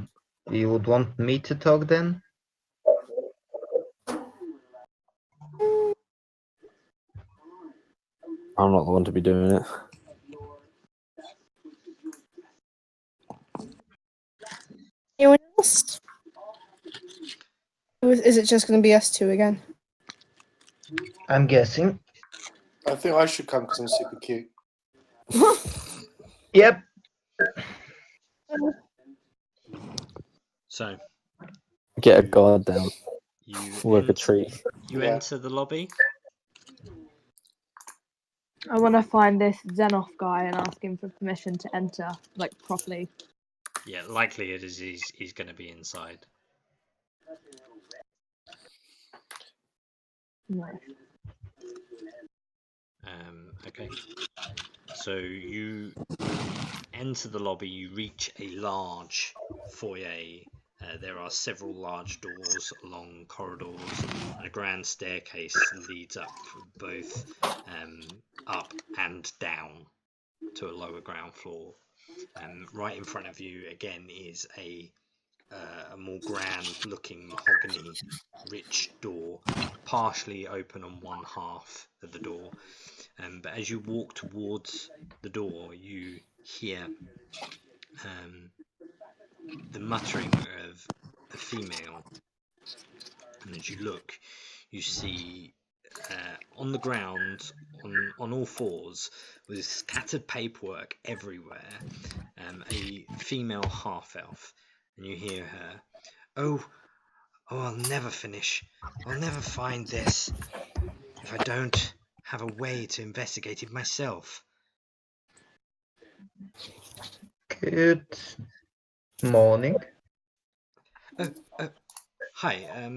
you would want me to talk then? I'm not the one to be doing it. Anyone else? Is it just going to be us two again? I'm guessing. I think I should come because I'm super cute. Yep. So Get a guard down. you Work a tree. You Yeah. enter the lobby. I want to find this Xenoff guy and ask him for permission to enter, like, properly. Yeah, likely it is he's going to be inside. Nice. Okay. So you enter the lobby. You reach a large foyer. There are several large doors along corridors, and a grand staircase leads up both up and down to a lower ground floor. Right in front of you again is a more grand-looking mahogany rich door, partially open on one half of the door. But as you walk towards the door, you hear the muttering of a female, and as you look, you see on the ground, on all fours, with scattered paperwork everywhere, a female half-elf, and you hear her, "Oh, I'll never finish. I'll never find this if I don't have a way to investigate it myself." Good morning. Hi,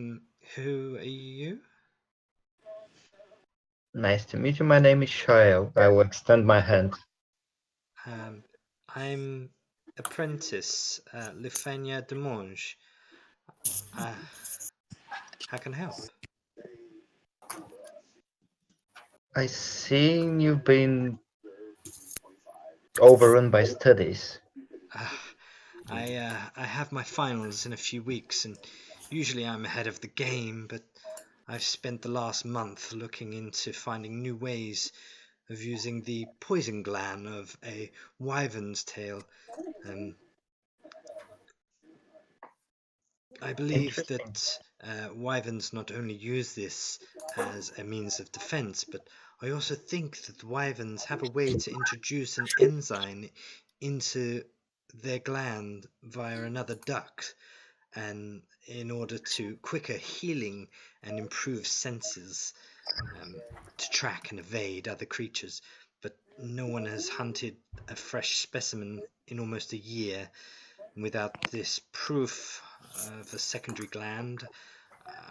who are you? Nice to meet you. My name is Shael. I will extend my hand. I'm apprentice Lefania Demonge. How can I help? I seen you've been overrun by studies. I have my finals in a few weeks, and usually I'm ahead of the game, but I've spent the last month looking into finding new ways of using the poison gland of a wyvern's tail. I believe Interesting. that wyverns not only use this as a means of defense, but I also think that the wyverns have a way to introduce an enzyme into their gland via another duct, and in order to quicker healing and improve senses, to track and evade other creatures. But no one has hunted a fresh specimen in almost a year, and without this proof of a secondary gland,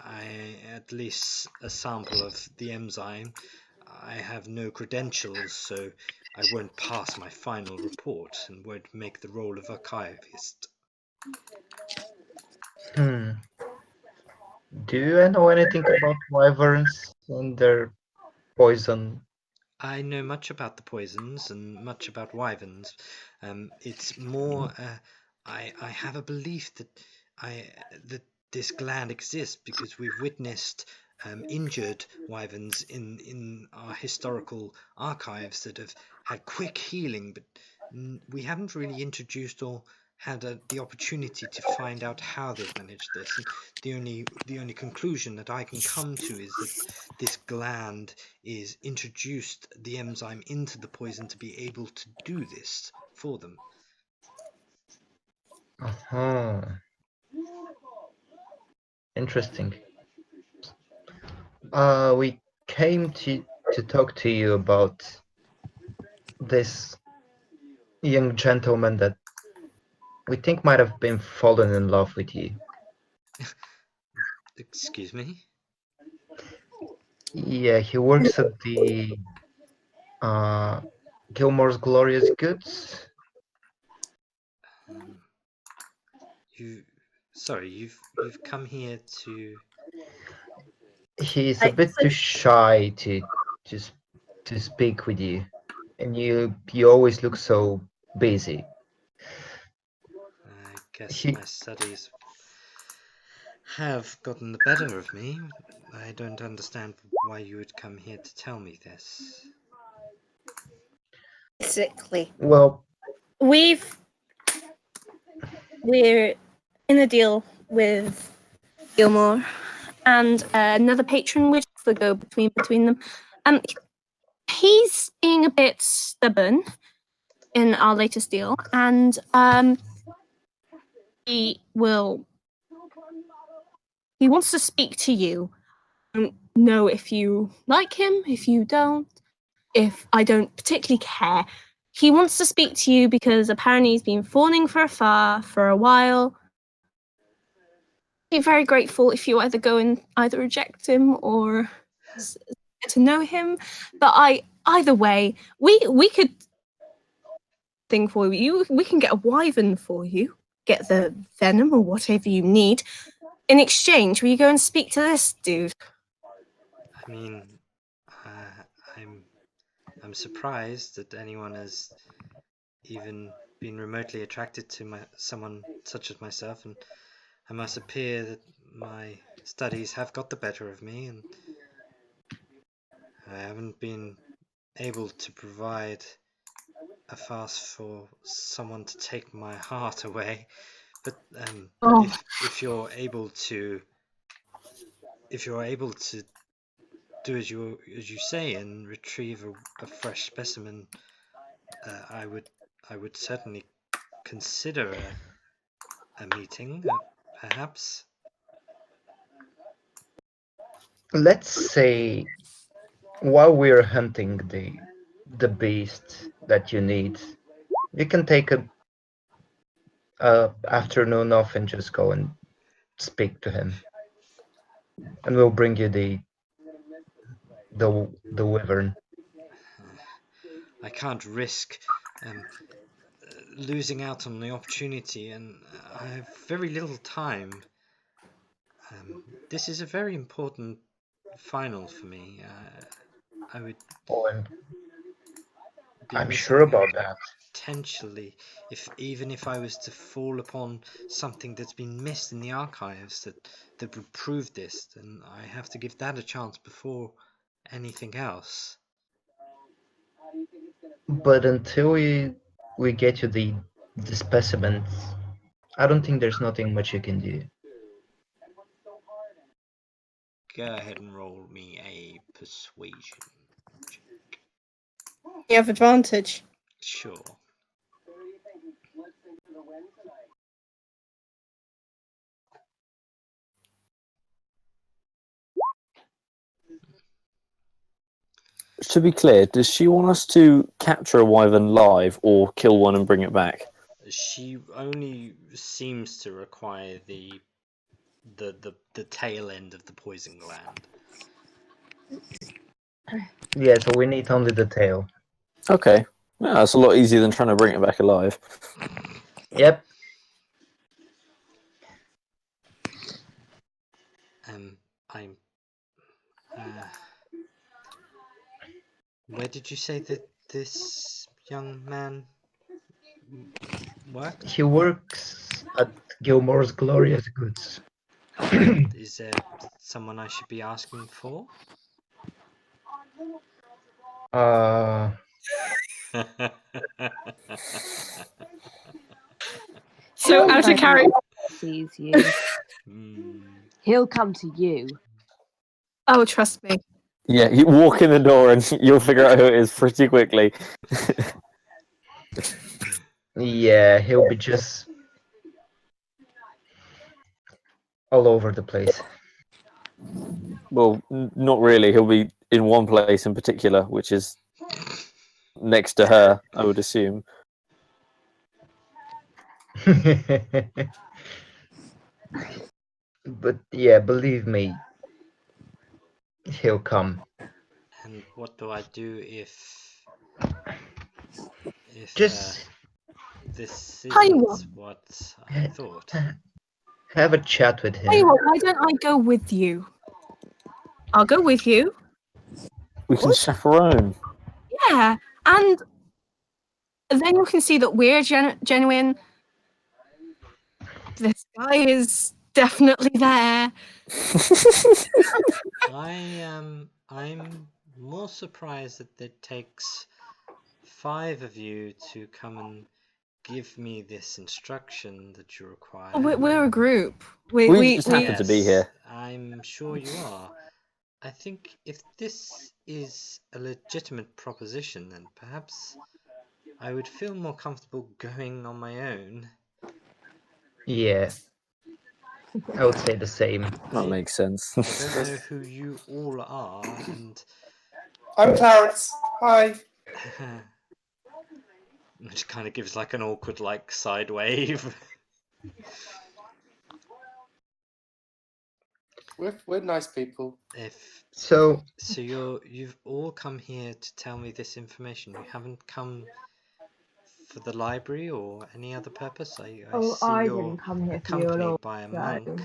at least a sample of the enzyme, I have no credentials, so I won't pass my final report and won't make the role of archivist. Do you know anything about wyverns and their poison? I know much about the poisons and much about wyverns. It's more, I have a belief that that this gland exists because we've witnessed injured wyverns in our historical archives that have had quick healing, but we haven't really introduced or had the opportunity to find out how they've managed this. And the only conclusion that I can come to is that this gland is introduced the enzyme into the poison to be able to do this for them. Uh-huh. Interesting. We came to talk to you about this young gentleman that we think might have been fallen in love with you. Excuse me? Yeah, he works at the Gilmore's Glorious Goods. Um, you've come here to. He's a bit too shy to speak with you, and you always look so busy. I guess He, my studies have gotten the better of me. I don't understand why you would come here to tell me this. Basically, well, we're in a deal with Gilmore and another patron, which is the go between them. He's being a bit stubborn in our latest deal, and he wants to speak to you. I don't know if you like him, if you don't, if I don't particularly care. He wants to speak to you because apparently he's been fawning for a while. Be very grateful if you either go and either reject him or get to know him. But either way, we could thing for you. We can get a wyvern for you, get the venom or whatever you need. In exchange, will you go and speak to this dude? I mean, I'm surprised that anyone has even been remotely attracted to someone such as myself, and I must appear that my studies have got the better of me, and I haven't been able to provide a fast for someone to take my heart away. But if you're able to do as you say and retrieve a fresh specimen, I would certainly consider a meeting, perhaps. let's say while we're hunting the beast that you need, you can take a afternoon off and just go and speak to him, and we'll bring you the wyvern. I can't risk losing out on the opportunity, and I have very little time. This is a very important final for me. I would Oh, and be I'm missing sure out about that. potentially, even if I was to fall upon something that's been missed in the archives that would prove this, then I have to give that a chance before anything else. But until we get you the specimens, I don't think there's nothing much you can do. Go ahead and roll me a persuasion. You have advantage. Sure. To be clear, does she want us to capture a wyvern live or kill one and bring it back? She only seems to require the tail end of the poison gland. Yeah, so we need only the tail. Okay. Yeah, that's a lot easier than trying to bring it back alive. Yep. I'm. Where did you say that this young man worked? He works at Gilmore's Glorious Goods. And is there someone I should be asking for? So out of character. Sees you. He'll come to you. Oh, trust me. Yeah, you walk in the door and you'll figure out who it is pretty quickly. Yeah, he'll be just all over the place. Well, not really. He'll be in one place in particular, which is next to her, I would assume. But yeah, believe me, he'll come. And what do I do if Just this Tell you what. isn't what I thought? have a chat with Tell you him. what, why don't I go with you? I'll go with you. We can chaperone. Yeah, and then you can see that we're genuine. This guy is definitely there. I'm more surprised that it takes 5 of you to come and give me this instruction that you require. We're a group. We just happen to be Yes, here. I'm sure you are. I think if this is a legitimate proposition, then perhaps I would feel more comfortable going on my own. Yeah, I would say the same. That makes sense. I don't know who you all are, and I'm Clarence. Hi. which kind of gives like an awkward like side wave. We're nice people. So So you've all come here to tell me this information. You haven't come for the library or any other purpose. I see I you're didn't come here for you at accompanied all. by a so- monk.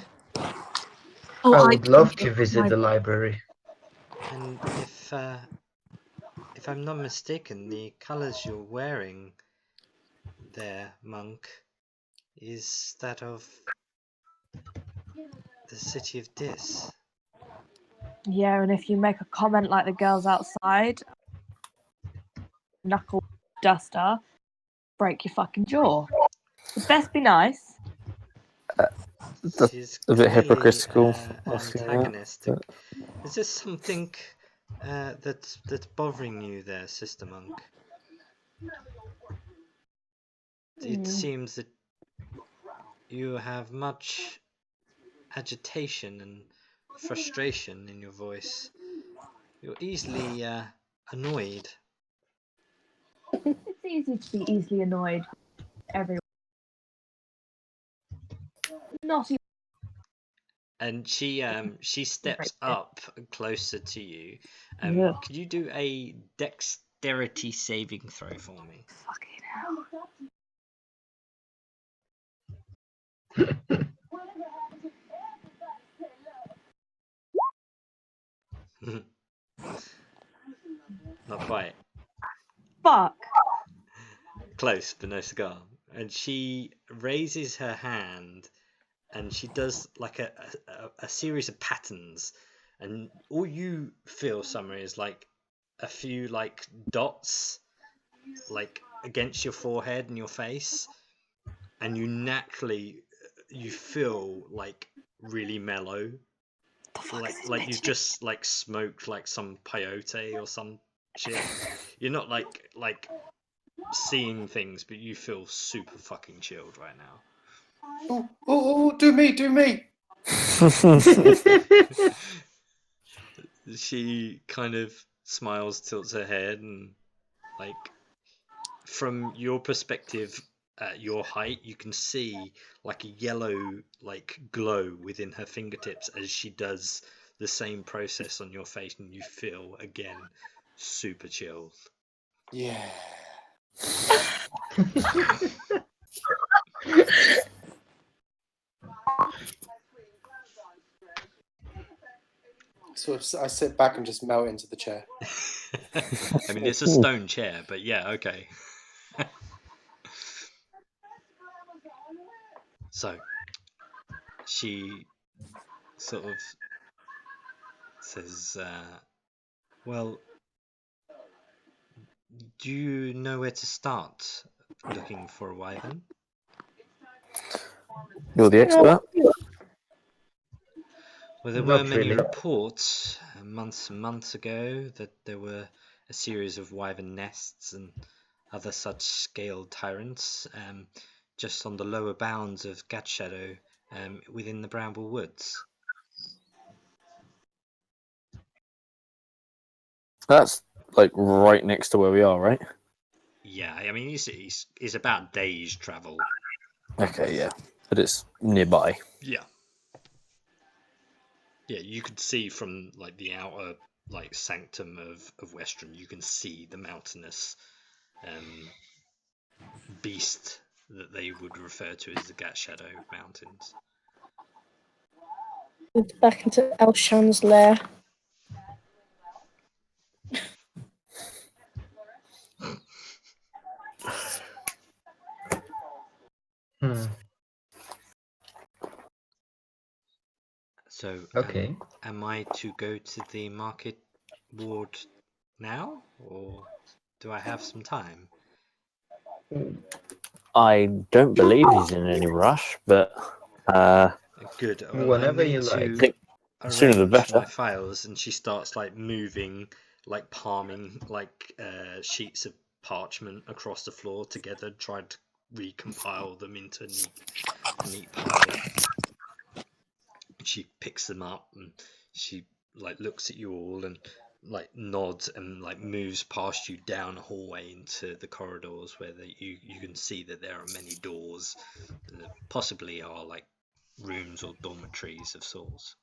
Oh, I I would love to visit the library. And if I'm not mistaken, the colours you're wearing there, monk, is that of the city of Dis. Yeah, and if you make a comment like the girls outside, knuckle duster, break your fucking jaw. So best be nice. That's She's a bit clearly hypocritical, asking that, antagonistic. but- Is there something that's bothering you there, Sister Monk? It seems that you have much agitation and frustration in your voice. You're easily annoyed. It's easy to be easily annoyed. Everyone. Not even. And she steps up closer to you. Ugh. Could you do a dexterity saving throw for me? Fucking hell. Not quite. Fuck. Close, but no cigar. And she raises her hand, and she does like a series of patterns, and all you feel, Summer, is like a few like dots, like against your forehead and your face, and you feel like really mellow, like you just like smoked like some peyote or some shit. You're not like seeing things, but you feel super fucking chilled right now. Oh, do me. She kind of smiles, tilts her head, and like from your perspective at your height, you can see like a yellow like glow within her fingertips as she does the same process on your face, and you feel again super chilled. Yeah. So I sit back and just melt into the chair. I mean, it's a stone chair, but yeah, okay. So she sort of says, well, do you know where to start looking for a wyvern? You're the expert. Well, there were Not many really. reports months and months ago that there were a series of wyvern nests and other such scaled tyrants just on the lower bounds of Gatshadow within the Bramble Woods. That's like right next to where we are, right? Yeah, I mean, it's about days travel. Okay, yeah, but it's nearby. Yeah. Yeah, you could see from like the outer like sanctum of Western, you can see the mountainous beast that they would refer to as the Gat Shadow Mountains. Back into Elshan's lair. So, Okay. am I to go to the market ward now, or do I have some time? I don't believe he's in any rush, but Good. Well, Whenever I need you like. to think sooner the arrange better. my files, and she starts like moving, like palming, like sheets of parchment across the floor together, trying to recompile them into a neat pile. She picks them up and she like looks at you all and like nods and like moves past you down a hallway into the corridors where you can see that there are many doors that possibly are like rooms or dormitories of sorts.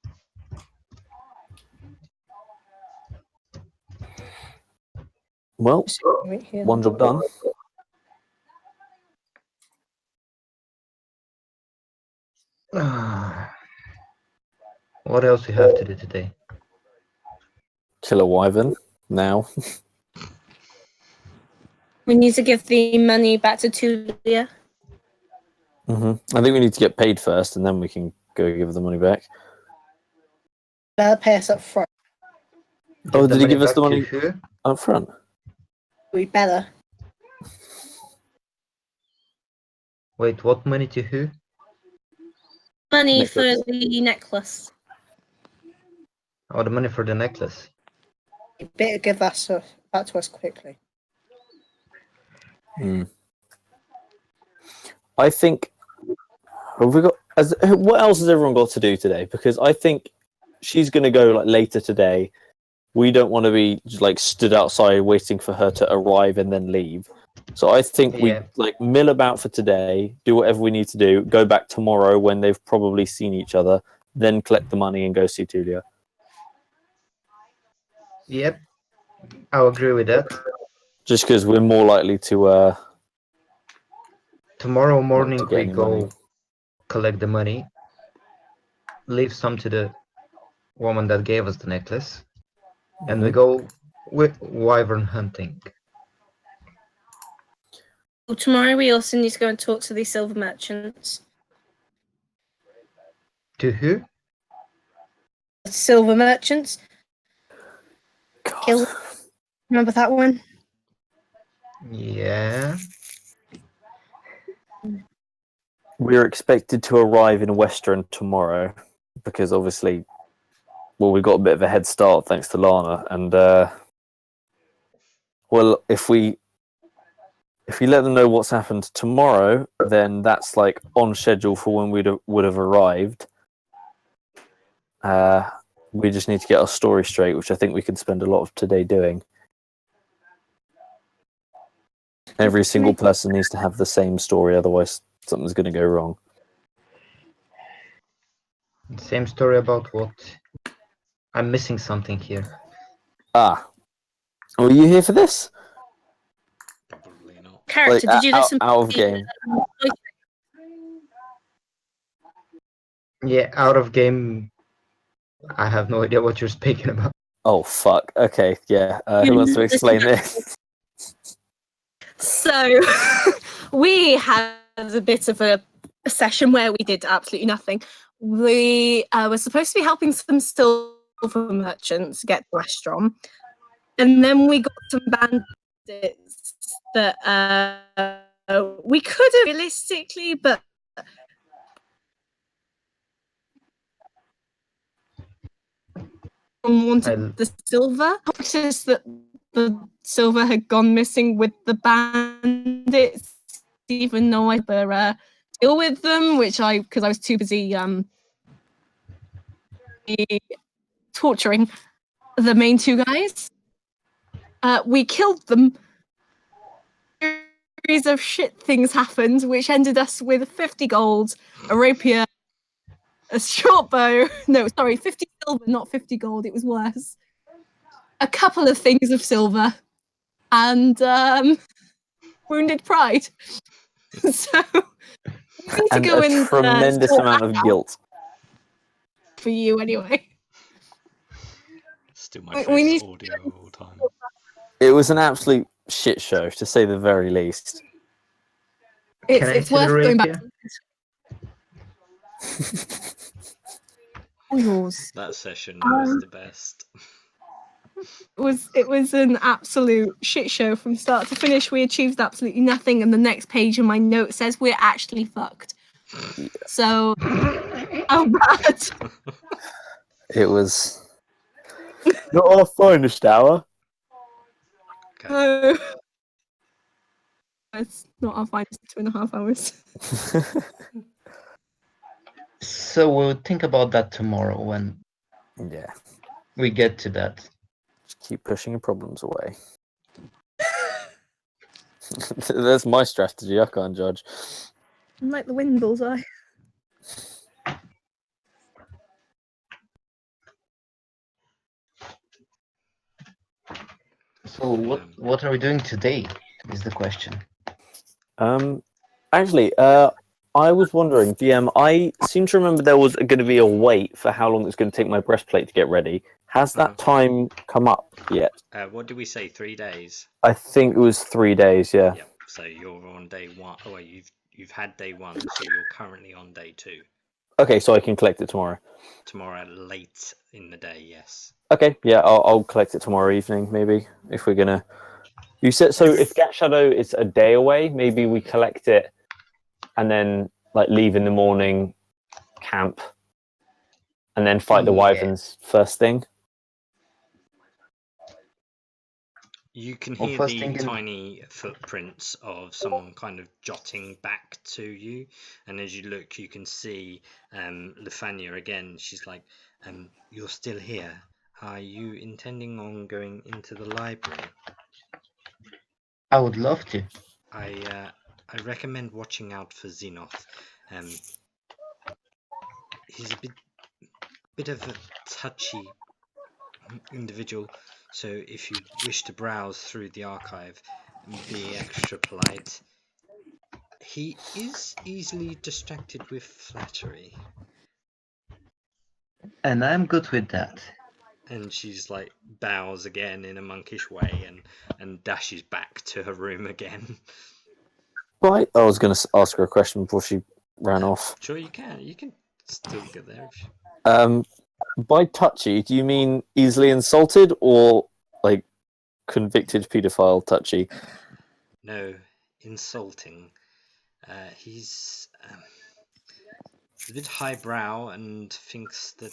Well, Right here. one job done. What else we have to do today? Kill a wyvern now. We need to give the money back to Tulia. I think we need to get paid first, and then we can go give the money back. They'll pay us up front. Oh, the did he give us back the to money who? up front? We better. Wait, what money to who? Money Necklace. for the necklace. Oh, the money for the necklace. You better give that back to us quickly. I think. Have we got? What else has everyone got to do today? Because I think she's going to go like later today. We don't want to be like stood outside waiting for her to arrive and then leave. So I think we like mill about for today, do whatever we need to do, go back tomorrow when they've probably seen each other, then collect the money and go see Tulia. Yep, I'll agree with that. Just because we're more likely to. Tomorrow morning to get we any go money. collect the money, leave some to the woman that gave us the necklace, and we go wyvern hunting. Well, tomorrow we also need to go and talk to these silver merchants. To who? Silver merchants. God. Remember that one? Yeah. We're expected to arrive in Western tomorrow because obviously, well, we got a bit of a head start thanks to Lana, and well, if we let them know what's happened tomorrow, then that's like on schedule for when we would have arrived. We just need to get our story straight, which I think we can spend a lot of today doing. Every single person needs to have the same story, otherwise something's going to go wrong. Same story about what? I'm missing something here. Ah, were you here for this? Probably not. Character, Like, did you listen? out of game? Yeah, out of game. I have no idea what you're speaking about. Oh fuck. Okay, yeah. Who wants to explain this? So, we had a bit of a session where we did absolutely nothing. We were supposed to be helping some silver merchants get the restaurant, and then we got some bandits that we could have realistically, but wanted the silver. Noticed that the silver had gone missing with the bandits, even though I deal with them, because I was too busy torturing the main two guys. We killed them. series of shit things happened, which ended us with 50 gold, a rapier, a short bow. No, sorry, 50 silver, not 50 gold. It was worse. A couple of things of silver, and wounded pride. So we need to And go a and tremendous sort amount that of out guilt. for you anyway. Still my We favourite need audio of all time. It was an absolute shit show, to say the very least. Can I it's see the worth going back rapier? to all yours. That session was the best. It was an absolute shit show from start to finish. We achieved absolutely nothing, and the next page in my note says we're actually fucked. So how bad? It was not our finest hour. Okay. It's not our finest 2.5 hours. So we'll think about that tomorrow when Yeah, we get to that. just keep pushing your problems away. That's my strategy. I can't judge. I'm like the wind bullseye. So what are we doing today? Is the question. Actually, I was wondering, DM, I seem to remember there was going to be a wait for how long it's going to take my breastplate to get ready. Has that time come up yet? What did we say? 3 days. I think it was 3 days. Yeah. Yep. So you're on day 1. Oh wait, you've had day 1, so you're currently on day 2. Okay, so I can collect it tomorrow. Tomorrow late in the day, yes. Okay, yeah, I'll collect it tomorrow evening, maybe, if we're gonna. You said so. If Gat Shadow is a day away, maybe we collect it and then like leave in the morning, camp, and then fight the Yeah. wyverns first thing. You can Well, hear first the thing in- tiny footprints of someone kind of jotting back to you, and as you look, you can see Lefania again. She's like, "You're still here. Are you intending on going into the library? I would love to. I recommend watching out for Xenoth. He's a bit of a touchy individual, so if you wish to browse through the archive, be extra polite. He is easily distracted with flattery." And I'm good with that. And she's like bows again in a monkish way and dashes back to her room again. Right. I was going to ask her a question before she ran off. Sure, you can still get there. By touchy, do you mean easily insulted or like convicted paedophile touchy? No, insulting. He's a bit highbrow and thinks that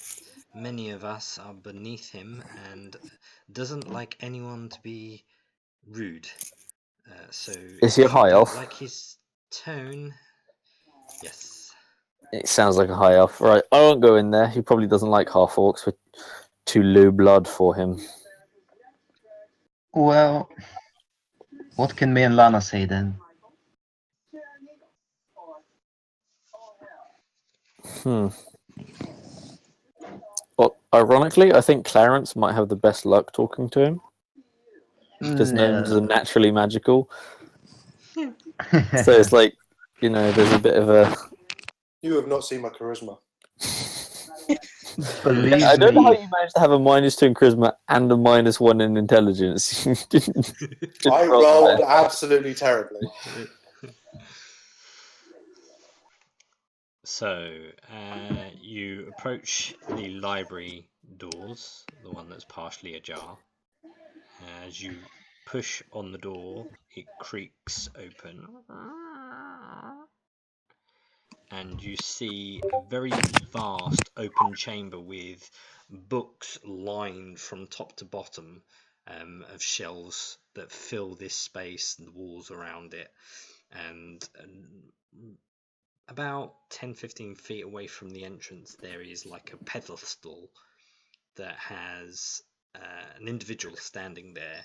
many of us are beneath him and doesn't like anyone to be rude. So Is he a if you high don't elf? like his tone, yes. It sounds like a high elf. Right, I won't go in there. He probably doesn't like half orcs. We're too low blood for him. Well, what can me and Lana say then? Well, ironically, I think Clarence might have the best luck talking to him. Because gnomes are naturally magical. So it's like, there's a bit of a... You have not seen my charisma. Believe I don't know how me. you managed to have a -2 in charisma and a -1 in intelligence. I rolled absolutely terribly. So you approach the library doors, the one that's partially ajar. As you push on the door, it creaks open. And you see a very vast open chamber with books lined from top to bottom of shelves that fill this space and the walls around it. And about 10-15 feet away from the entrance, there is like a pedestal that has an individual standing there.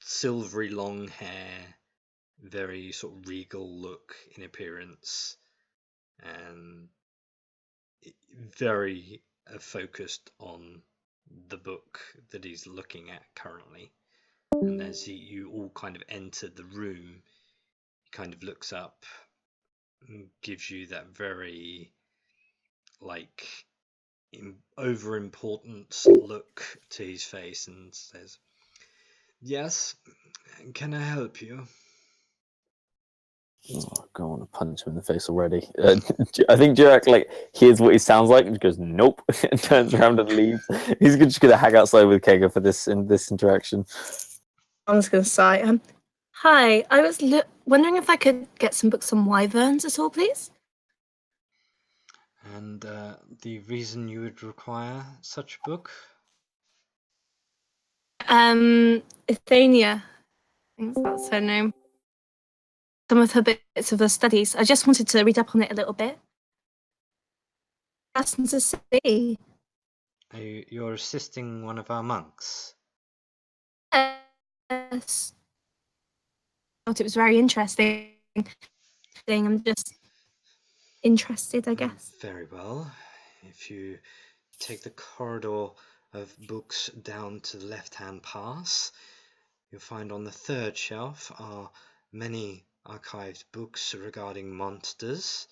silvery long hair, very sort of regal look in appearance, and very focused on the book that he's looking at currently. And as you all kind of enter the room, he kind of looks up and gives you that very like over importance look to his face and says, "Yes, can I help you?" Oh, God, I want to punch him in the face already. I think Jirek like hears what he sounds like and just goes, "Nope," and turns around and leaves. He's just gonna hang outside with Kega for this interaction. I'm just going to sigh. Hi, I was wondering if I could get some books on wyverns at all, please. And the reason you would require such a book? Athenia, I think that's her name. Some of her bits of the studies. I just wanted to read up on it a little bit. Fascinating to see. You're assisting one of our monks. Yes. I thought it was very interesting. I'm just interested, I guess. Very well. If you take the corridor of books down to the left-hand pass, you'll find on the third shelf are many archived books regarding monsters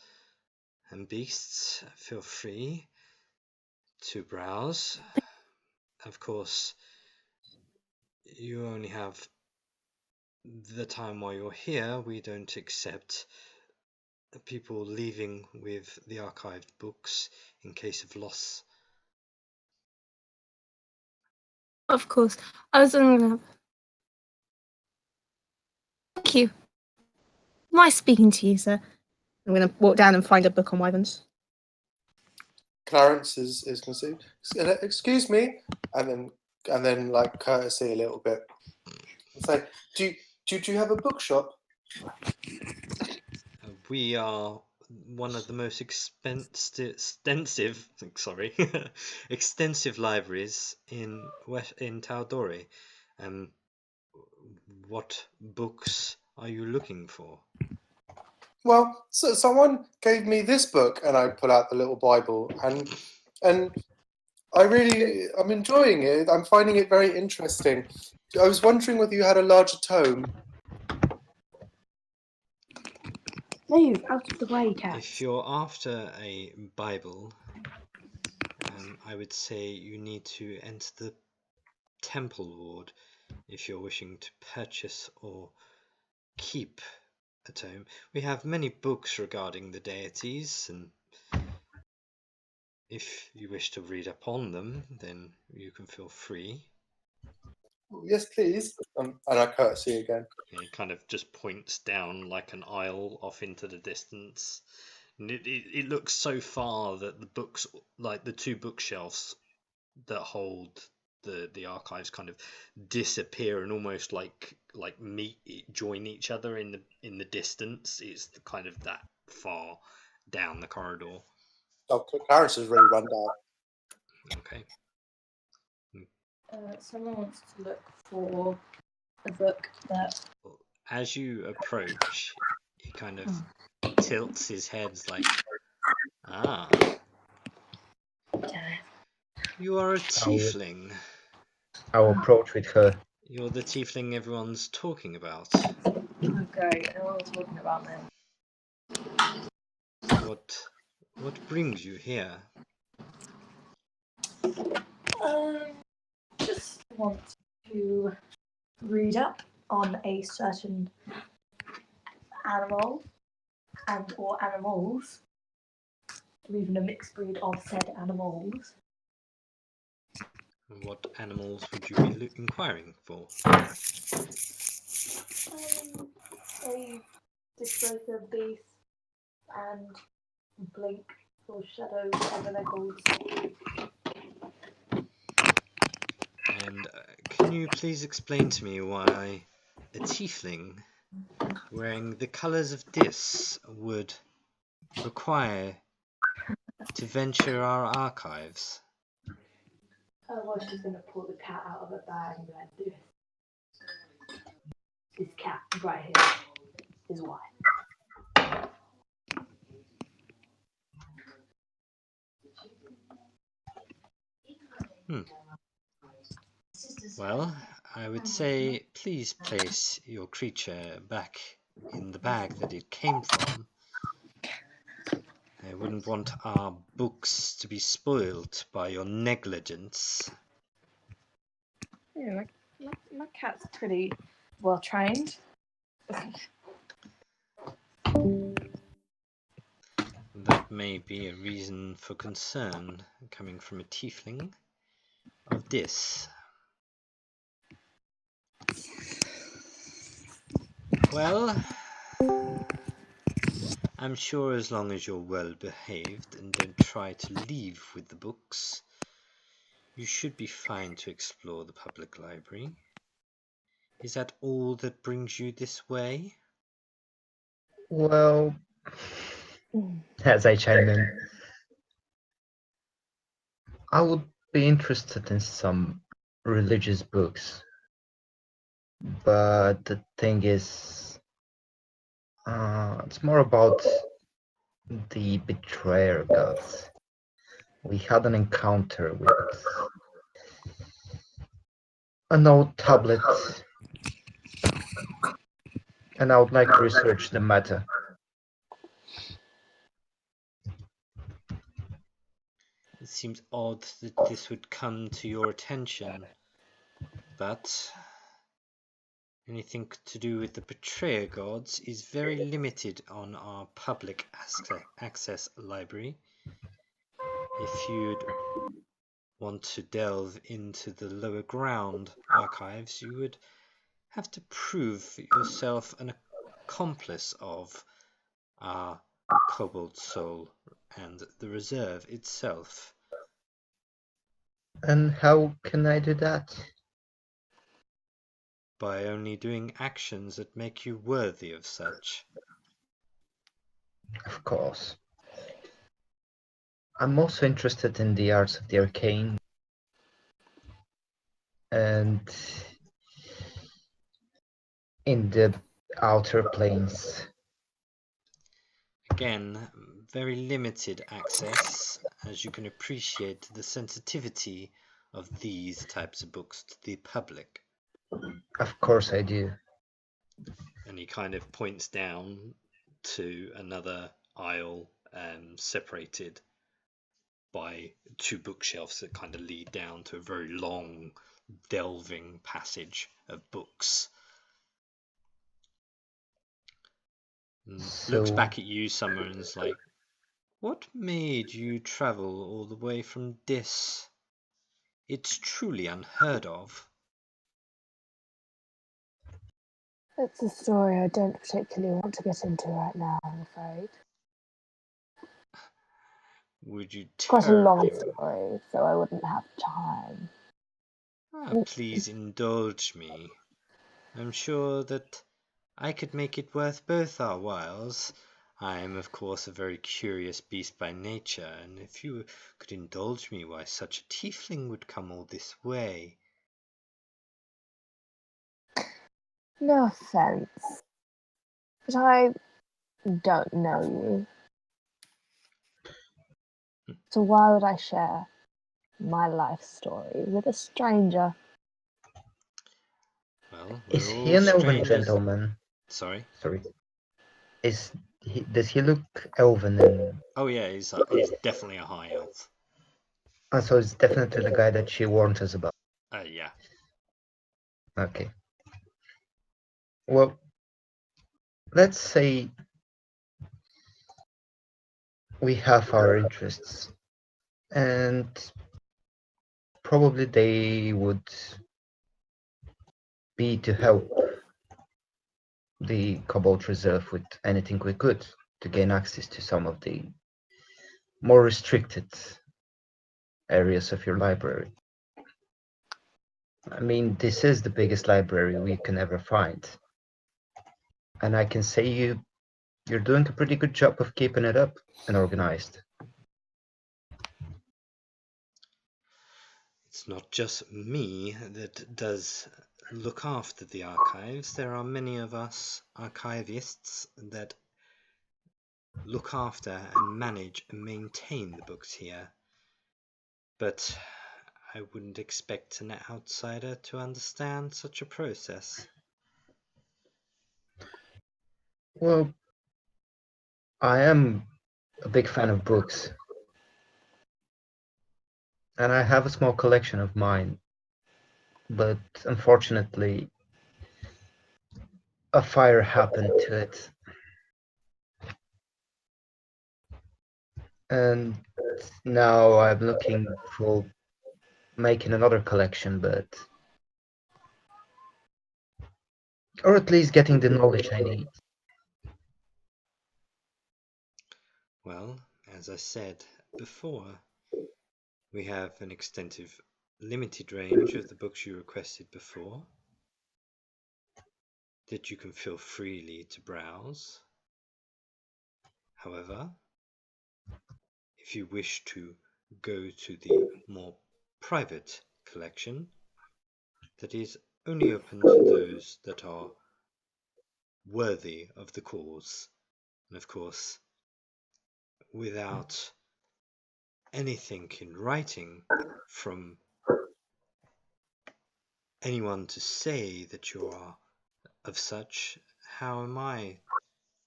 and beasts. Feel free to browse. Of course, you only have the time while you're here. We don't accept people leaving with the archived books in case of loss. Of course. I was going to... Thank you. Nice speaking to you, sir. I'm going to walk down and find a book on wyverns. Clarence is going to say, "Excuse me," and then like courtesy a little bit, and say, "Do you have a bookshop?" We are one of the most extensive extensive libraries in Tal'Dorei. What books are you looking for? Well, so someone gave me this book, and I pull out the little Bible, and I'm enjoying it. I'm finding it very interesting. I was wondering whether you had a larger tome. Move out of the way, cat. If you're after a Bible, I would say you need to enter the Temple Ward if you're wishing to purchase or keep a tome. We have many books regarding the deities, and if you wish to read upon them, then you can feel free. Yes, please. And I courtesy again. He kind of just points down like an aisle off into the distance. And it looks so far that the books, like the two bookshelves that hold the archives, kind of disappear and almost like join each other in the distance. It's kind of that far down the corridor. Oh, Clarence is really run down. Okay. Someone wants to look for a book that... As you approach, he kind of tilts his head like, "Ah, you are a tiefling. I'll approach with her. You're the tiefling everyone's talking about. Okay, I know what we're talking about now. What brings you here?" Just want to read up on a certain animal or animals, or even a mixed breed of said animals. What animals would you be inquiring for? A displacer beast and blink or shadow, whatever they're called. And can you please explain to me why a tiefling wearing the colours of Dis would require to venture our archives? Oh, well, she's going to pull the cat out of her bag and be like, This cat right here is why. Well, I would say please place your creature back in the bag that it came from. I wouldn't want our books to be spoilt by your negligence. Yeah, my cat's pretty well trained. That may be a reason for concern coming from a tiefling of this. Well, I'm sure as long as you're well behaved and don't try to leave with the books, you should be fine to explore the public library. Is that all that brings you this way? Well, as I chime in, I would be interested in some religious books, but the thing is, it's more about the betrayer gods. We had an encounter with an old tablet, and I would like to research the matter. It seems odd that this would come to your attention, but anything to do with the betrayer gods is very limited on our public access library. If you'd want to delve into the lower ground archives, you would have to prove yourself an accomplice of our kobold soul and the reserve itself. And how can I do that? By only doing actions that make you worthy of such. Of course. I'm also interested in the arts of the arcane and in the outer planes. Again, very limited access, as you can appreciate the sensitivity of these types of books to the public. Of course I do. And he kind of points down to another aisle separated by two bookshelves that kind of lead down to a very long, delving passage of books. Looks back at you, Summer, and is like, what made you travel all the way from Dis? It's truly unheard of. It's a story I don't particularly want to get into right now, I'm afraid. Would you Quite a long story, so I wouldn't have time. Please indulge me. I'm sure that I could make it worth both our whiles. I am, of course, a very curious beast by nature, and if you could indulge me why such a tiefling would come all this way. No offense, but I don't know you. So why would I share my life story with a stranger? Well, is he an elven gentleman? Sorry? Sorry. Does he look elven? Oh yeah, he's definitely a high elf. So it's definitely the guy that she warned us about. Yeah. Okay. Well, let's say we have our interests, and probably they would be to help the Cobalt Reserve with anything we could to gain access to some of the more restricted areas of your library. I mean, this is the biggest library we can ever find. And I can say you're doing a pretty good job of keeping it up and organized. It's not just me that does look after the archives. There are many of us archivists that look after and manage and maintain the books here. But I wouldn't expect an outsider to understand such a process. Well, I am a big fan of books. And I have a small collection of mine. But unfortunately, a fire happened to it. And now I'm looking for making another collection, but or at least getting the knowledge I need. Well, as I said before, we have an extensive limited range of the books you requested before that you can feel freely to browse. However, if you wish to go to the more private collection, that is only open to those that are worthy of the cause, and of course, without anything in writing from anyone to say that you are of such, how am I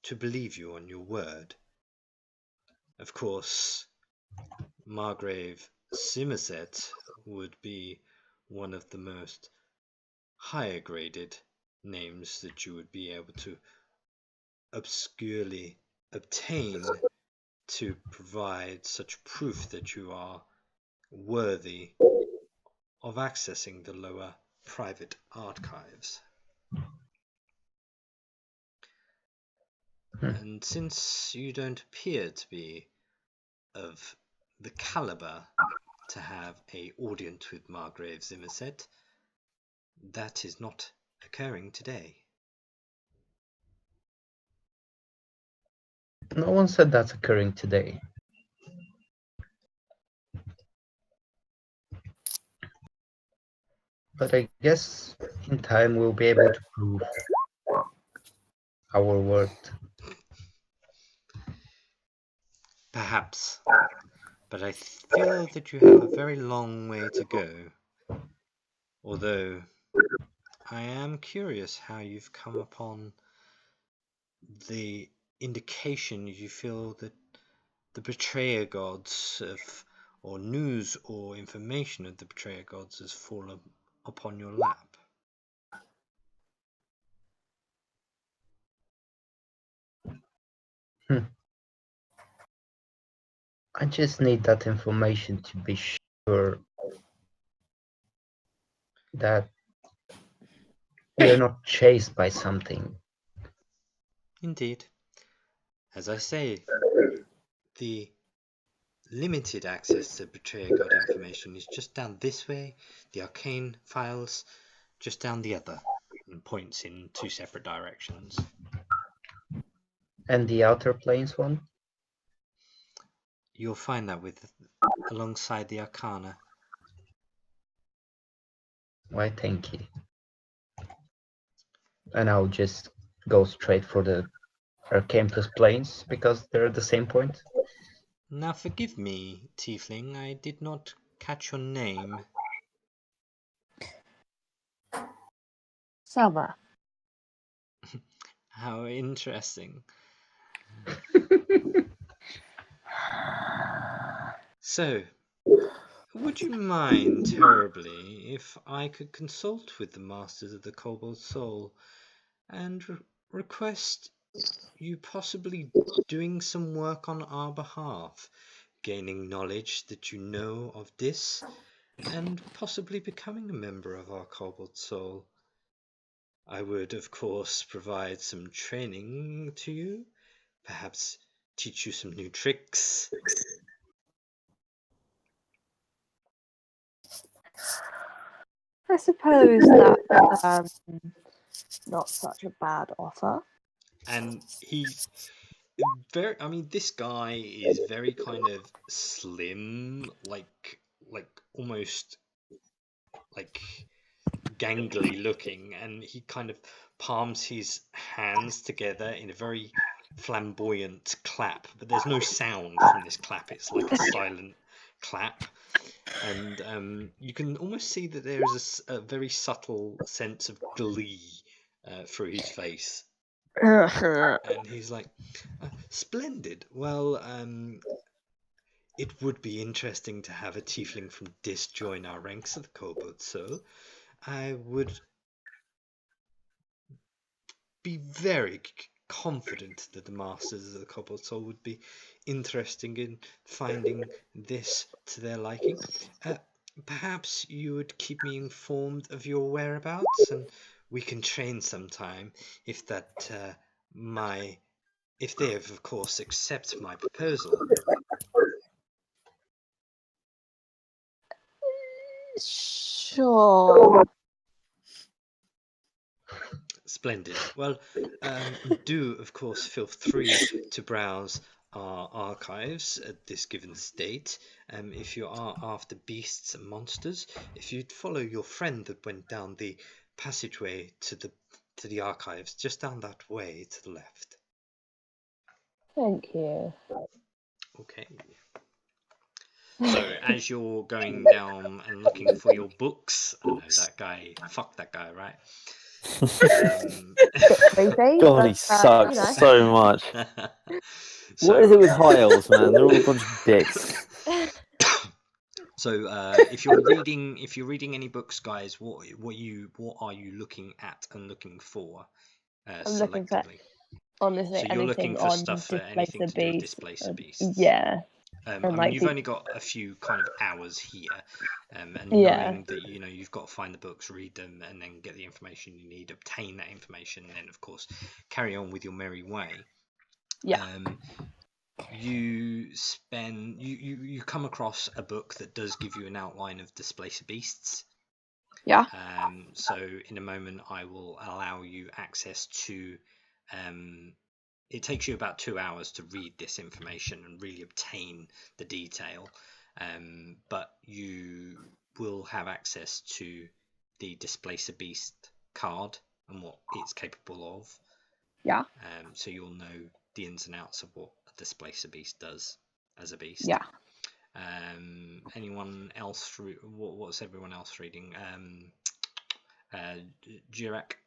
to believe you on your word? Of course, Margrave Somerset would be one of the most higher graded names that you would be able to obscurely obtain to provide such proof that you are worthy of accessing the lower private archives. And since you don't appear to be of the caliber to have an audience with Margrave Somerset, that is not occurring today. No one said that's occurring today. But I guess in time we'll be able to prove our worth. Perhaps, but I feel that you have a very long way to go. Although I am curious how you've come upon the indication you feel that the betrayer gods or news or information of the betrayer gods has fallen upon your lap. I just need that information to be sure that we're not chased by something. Indeed. As I say, the limited access to betrayer god information is just down this way, the arcane files just down the other, and points in two separate directions. And the outer planes one? You'll find that alongside the arcana. Why, thank you. And I'll just go straight for the arcane plus planes because they're at the same point. Now forgive me, Tiefling, I did not catch your name. Summer. How interesting. So, would you mind terribly if I could consult with the Masters of the Kobold Soul and request you possibly doing some work on our behalf, gaining knowledge that you know of this, and possibly becoming a member of our Kobold Soul? I would, of course, provide some training to you, perhaps teach you some new tricks. I suppose that's not such a bad offer. And he's this guy is very kind of slim, like almost like gangly looking, and he kind of palms his hands together in a very flamboyant clap, but there's no sound from this clap. It's like a silent clap, and you can almost see that there is a very subtle sense of glee through his face. And he's like, splendid. Well, it would be interesting to have a tiefling from Dis join our ranks of the Kobold Soul. I would be very confident that the masters of the Kobold Soul would be interested in finding this to their liking. Perhaps you would keep me informed of your whereabouts, and we can train sometime if that if they of course accept my proposal. Sure. Splendid. Well, do of course feel free to browse our archives at this given state. If you are after beasts and monsters, if you'd follow your friend that went down the passageway to the archives, just down that way to the left. Thank you. Okay. So as you're going down and looking for your books, I know that guy. Fuck that guy, right? Crazy, God, he but, sucks you know. so much. So, What is it with Hiles, man? They're all a bunch of dicks. So if you're reading any books, guys, what are you looking at and looking for I'm looking for, selectively? honestly, So you're looking anything for on stuff for Displacer anything to do with Beast. Displacer Beasts. Yeah. I And, mean, you've only got a few kind of hours here, and Yeah. knowing that you've got to find the books, read them, and then get the information you need, obtain that information, and then of course carry on with your merry way. Yeah. You come across a book that does give you an outline of Displacer Beasts. Yeah. So in a moment I will allow you access to it takes you about 2 hours to read this information and really obtain the detail, but you will have access to the Displacer Beast card and what it's capable of. Yeah. So you'll know the ins and outs of what a Displacer Beast does as a beast. Yeah. Anyone else? What's everyone else reading? Jirak?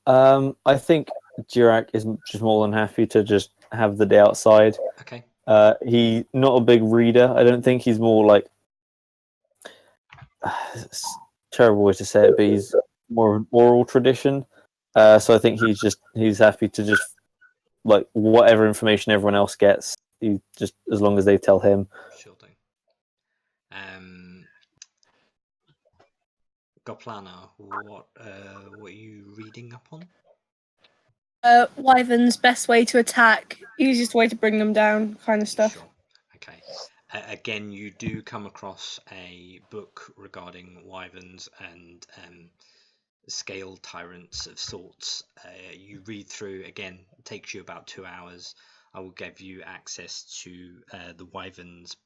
I think Jirak is just more than happy to just have the day outside. Okay. He's not a big reader. I don't think he's more like it's a terrible way to say it, but he's more of an oral tradition. So I think he's happy to just like whatever information everyone else gets. He just as long as they tell him. Sure thing. Goplana, what are you reading up on? Wyvern's best way to attack, easiest way to bring them down, kind of stuff. Sure. Okay. Again, you do come across a book regarding wyverns and scale tyrants of sorts. You read through, again, it takes you about 2 hours. I will give you access to the wyverns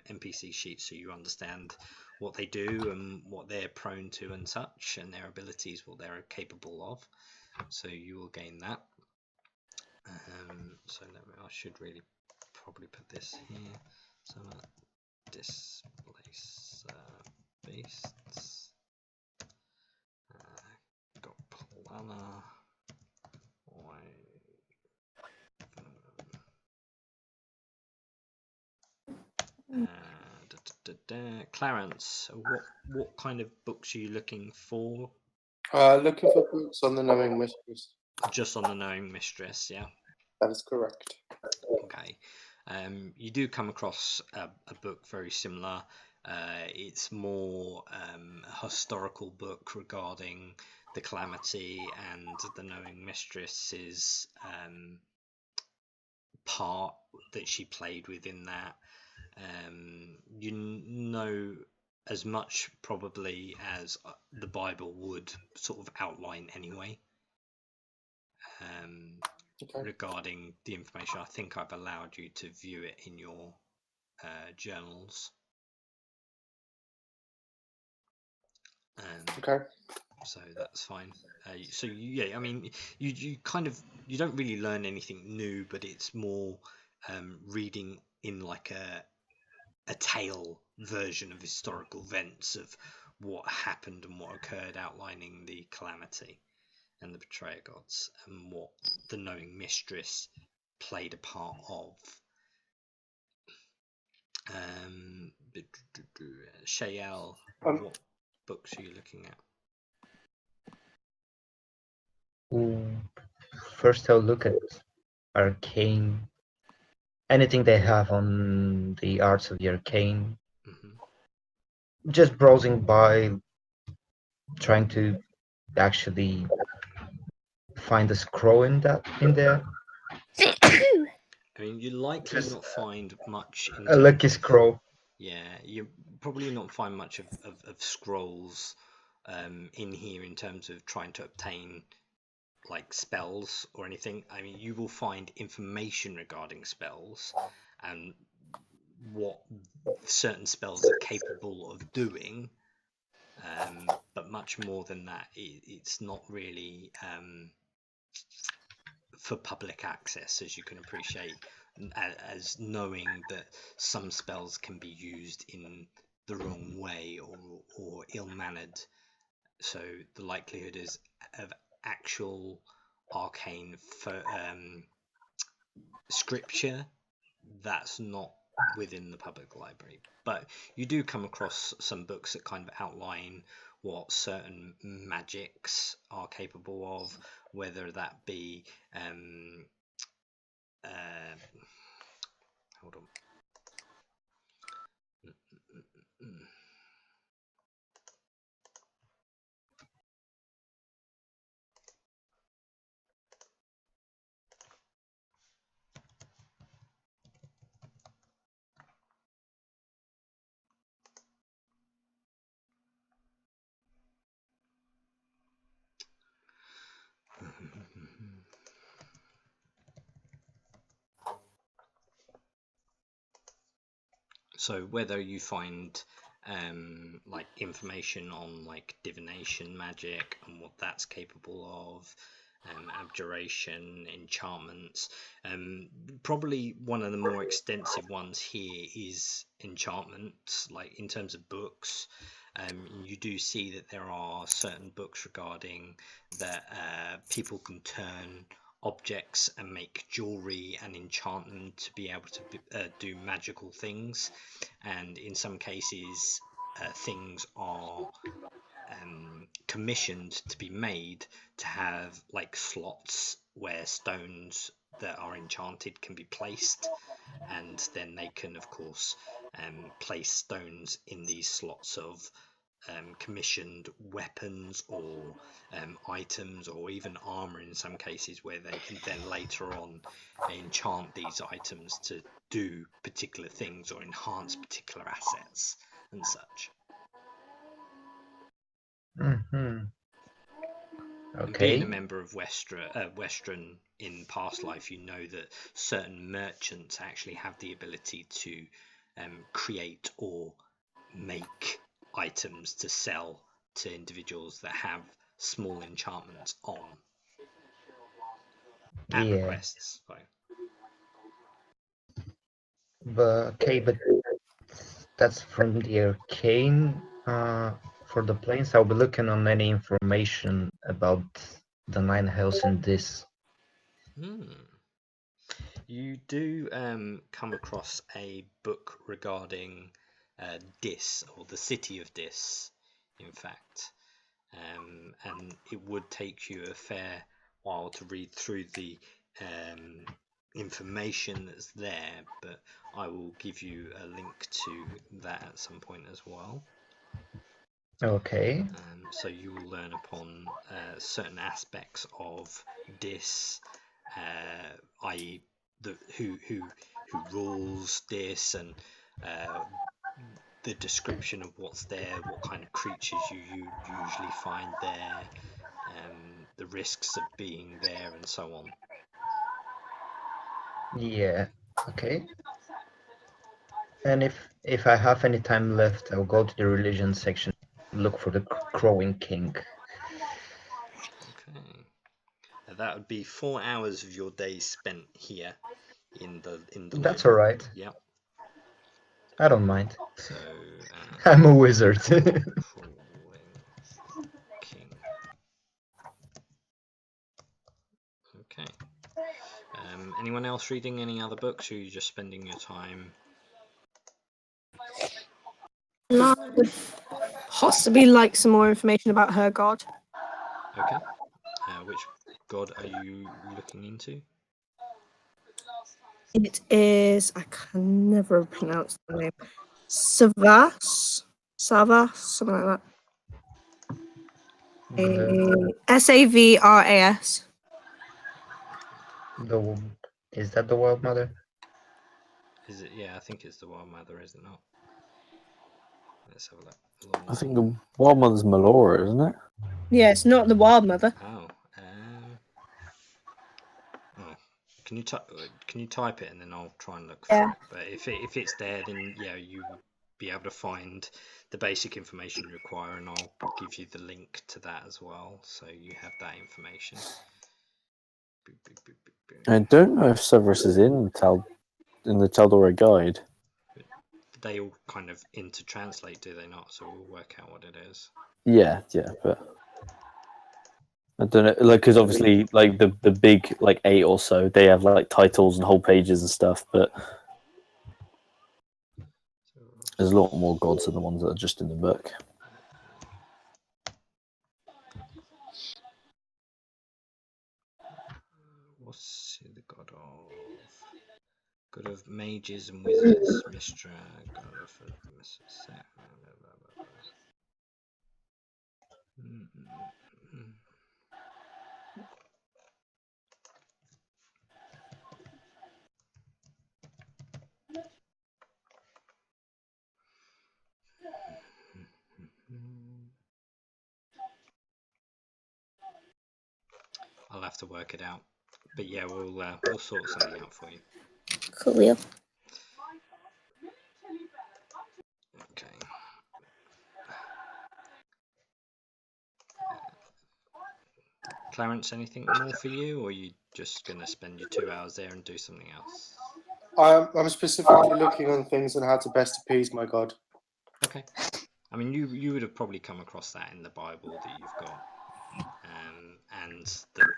NPC sheet so you understand what they do and what they're prone to and such, and their abilities, what they're capable of. So you will gain that. So I should really probably put this here. So Displacer Beasts. Got Plana. Clarence, what kind of books are you looking for? Looking for books on the Knowing Mistress. Just on the Knowing Mistress, yeah. That is correct. Okay. You do come across a book very similar. It's more a historical book regarding the Calamity and the Knowing Mistress's part that she played within that. You know as much probably as the Bible would sort of outline anyway. Okay. Regarding the information, I think I've allowed you to view it in your journals. Okay. So that's fine. So yeah, I mean, you kind of you don't really learn anything new, but it's more reading in like a tale version of historical events of what happened and what occurred, outlining the calamity and the betrayer gods and what the knowing mistress played a part of. Shayel, what books are you looking at? First, I'll look at Arcane. Anything they have on the arts of the Arcane. Just browsing by, trying to actually find a scroll in there. I mean, you likely not find much in A lucky scroll. Yeah, you probably not find much of scrolls in here in terms of trying to obtain like spells or anything. I mean, you will find information regarding spells and what certain spells are capable of doing, but much more than that, it's not really for public access, as you can appreciate, as knowing that some spells can be used in the wrong way or ill-mannered. So the likelihood is of actual arcane scripture that's not within the public library, but you do come across some books that kind of outline what certain magics are capable of, whether that be hold on. So whether you find like information on like divination magic and what that's capable of, abjuration, enchantments, probably one of the more extensive ones here is enchantments, like in terms of books. You do see that there are certain books regarding that people can turn objects and make jewelry and enchant them to be able to do magical things, and in some cases things are commissioned to be made to have like slots where stones that are enchanted can be placed, and then they can of course place stones in these slots of commissioned weapons or items or even armor in some cases, where they can then later on enchant these items to do particular things or enhance particular assets and such. Okay. And being a member of Western in past life, you know that certain merchants actually have the ability to create or make items to sell to individuals that have small enchantments on at requests. Sorry. But that's from the Arcane. For the planes, I'll be looking on any information about the 9 hells in this. You do come across a book regarding Dis, or the city of Dis, in fact, and it would take you a fair while to read through the information that's there, but I will give you a link to that at some point as well. Okay. So you will learn upon certain aspects of Dis, i.e. who rules Dis, and the description of what's there, what kind of creatures you usually find there, the risks of being there, and so on. Yeah. Okay. And if I have any time left, I'll go to the religion section, look for the Crowing King. Okay. That would be 4 hours of your day spent here in the That's library. alright. Yep. I don't mind. So I'm a wizard. Crowing King. Okay. Anyone else reading any other books, or are you just spending your time? I would possibly like some more information about her god. Okay. Which god are you looking into? It is, I can never pronounce the name. Savas, something like the, that. Savras. is that the Wild Mother? Is it? Yeah, I think it's the Wild Mother, is it not? Let's have a look. I think the Wild Mother's Melora, isn't it? Yeah, it's not the Wild Mother. Oh. Oh. Can you type it and then I'll try and look for Yeah. it. But if it's there, then yeah, you would be able to find the basic information you require, and I'll give you the link to that as well, so you have that information. I don't know if Severus is in the Tal'Dorei guide. They all kind of intertranslate, do they not? So we'll work out what it is. Yeah, but I don't know, like, because obviously, like the big like 8 or so, they have like titles and whole pages and stuff, but there's a lot more gods than the ones that are just in the book. What's he the god of? God of mages and wizards, Mistra, god of I'll have to work it out, but yeah, we'll sort something out for you. Cool. Okay. Clarence, anything more for you, or are you just gonna spend your 2 hours there and do something else? I'm specifically looking on things on how to best appease my god. Okay. I mean, you would have probably come across that in the Bible that you've got, and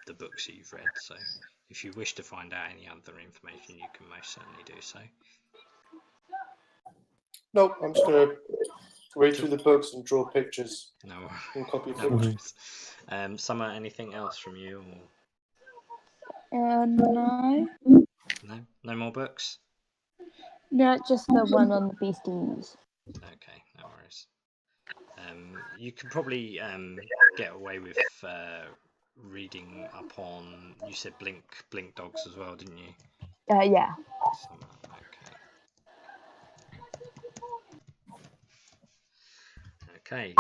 the books that you've read. So, if you wish to find out any other information, you can most certainly do so. Nope, I'm just going to read through the books and draw pictures No, and copy no pictures. worries. Summer, anything else from you? No. Or no more books. No, just the one on the beasties. Okay, no worries. You could probably get away with reading up on. You said Blink Dogs as well, didn't you? Yeah. Summer, okay. Okay,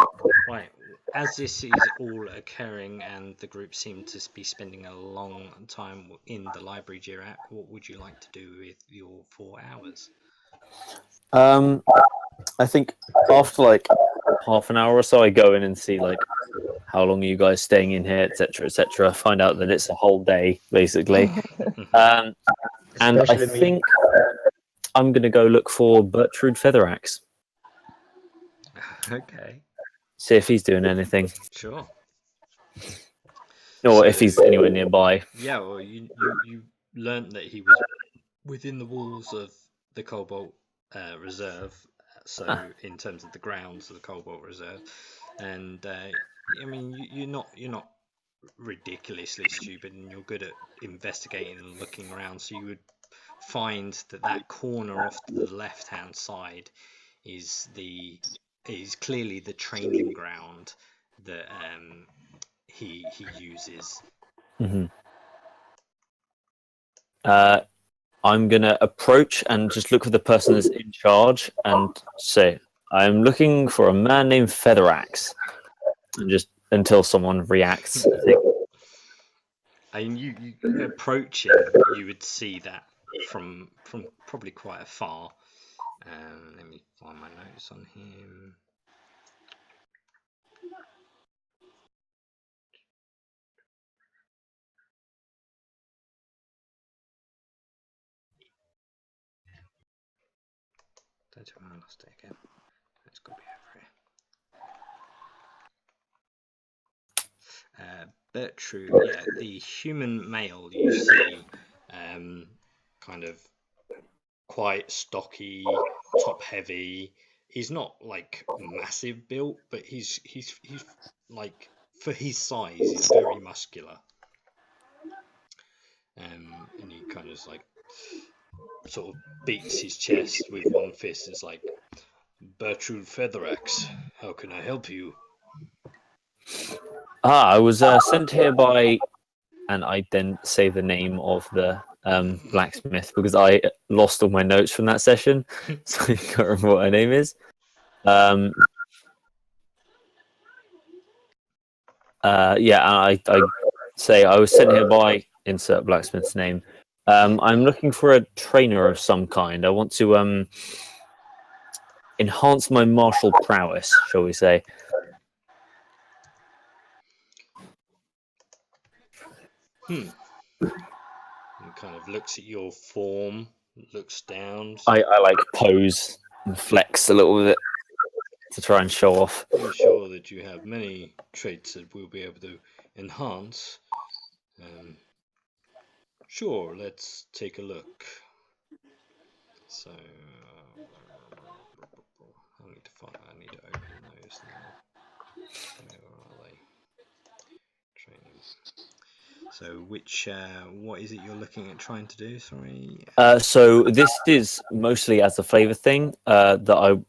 right. As this is all occurring and the group seem to be spending a long time in the library, Jirak, what would you like to do with your 4 hours? I think after like half an hour or so, I go in and see like how long are you guys staying in here, etc., etc. Find out that it's a whole day basically, and I Especially me. think I'm gonna go look for Bertrude Featheraxe. Okay, See if he's doing anything, sure. or So, if he's anywhere nearby. yeah, well, you learnt that he was within the walls of the Cobalt Reserve. So, in terms of the grounds of the Cobalt Reserve, and I mean, you're not ridiculously stupid, and you're good at investigating and looking around. So you would find that corner off to the left hand side is clearly the training ground that he uses. Mm-hmm. I'm gonna approach and just look for the person that's in charge and say, "I'm looking for a man named Featheraxe," and just until someone reacts. I think. And you approaching, you would see that from probably quite afar. Let me find my notes on him. lost it again. It's got to be over here. Bertrude, yeah, the human male you see, kind of quite stocky, top heavy. He's not like massive built, but he's like, for his size, he's very muscular. And he kind of like sort of beats his chest with one fist. It's like, Bertrude Featheraxe, how can I help you? I was sent here by, and I then say the name of the blacksmith because I lost all my notes from that session, so I can't remember what her name is. I say I was sent here by insert blacksmith's name. I'm looking for a trainer of some kind. I want to enhance my martial prowess, shall we say? And kind of looks at your form, looks down. I like pose and flex a little bit to try and show off. I'm sure that you have many traits that we'll be able to enhance. Sure, let's take a look. So I need to open those now. Where are they? Training. So what is it you're looking at trying to do? Sorry. So this is mostly as a flavor thing that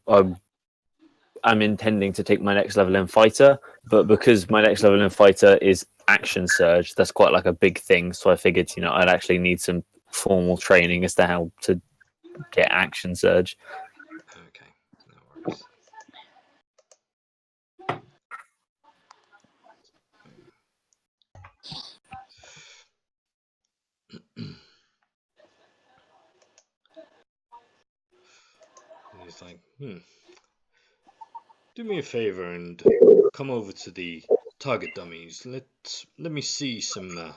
I'm intending to take my next level in fighter, but because my next level in fighter is action surge, that's quite like a big thing. So I figured, I'd actually need some formal training as to how to get action surge. Okay, no worries. And he's like, do me a favor and come over to the target dummies. Let me see some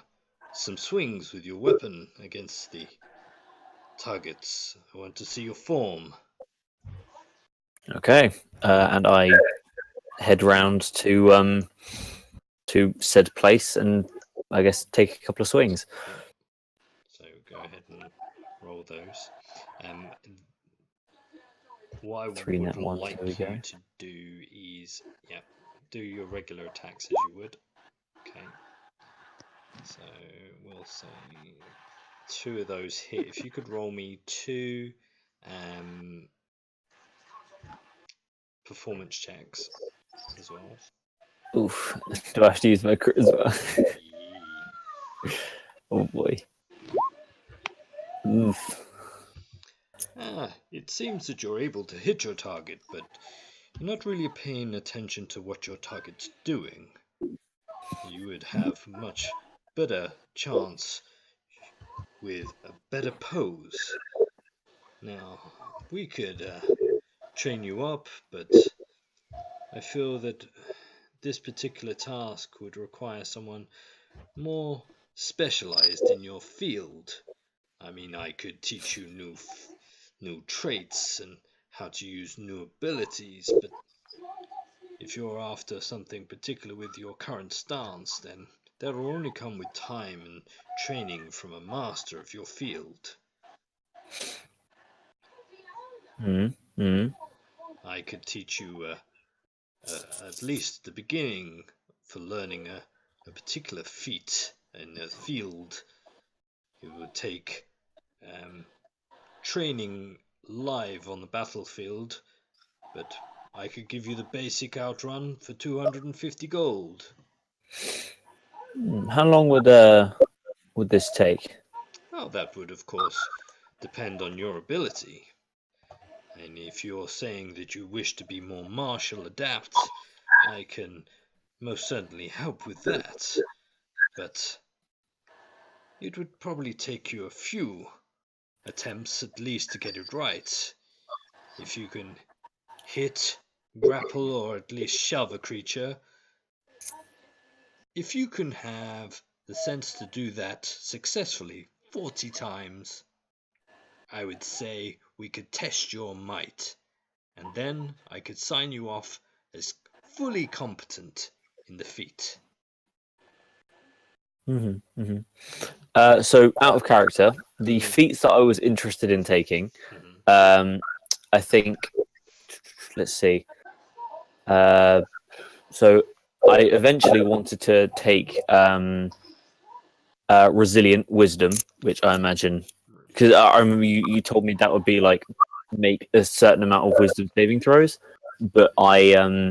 swings with your weapon against the targets. I want to see your form. Okay, and I head round to said place and I guess take a couple of swings. Yep. So go ahead and roll those. What I would like you to do is, do your regular attacks as you would. Okay. So we'll say 2 of those hit. If you could roll me 2 performance checks as well. Oof. Do I have to use my crit as well? Oh boy. Oof. It seems that you're able to hit your target, but you're not really paying attention to what your target's doing. You would have much better chance with a better pose. Now, we could train you up, but I feel that this particular task would require someone more specialized in your field. I mean, I could teach you new traits and how to use new abilities, but if you're after something particular with your current stance, then that will only come with time and training from a master of your field. I could teach you at least the beginning for learning a particular feat in a field. It would take training live on the battlefield, but I could give you the basic outrun for 250 gold. How long would this take? Well, that would, of course, depend on your ability. And if you're saying that you wish to be more martial adept, I can most certainly help with that. But it would probably take you a few attempts at least to get it right. If you can hit, grapple, or at least shove a creature, if you can have the sense to do that successfully 40 times, I would say we could test your might and then I could sign you off as fully competent in the feat. So, out of character, the feats that I was interested in taking, I think, let's see. So, I eventually wanted to take resilient wisdom, which I imagine, because I remember you told me that would be like make a certain amount of wisdom saving throws, but I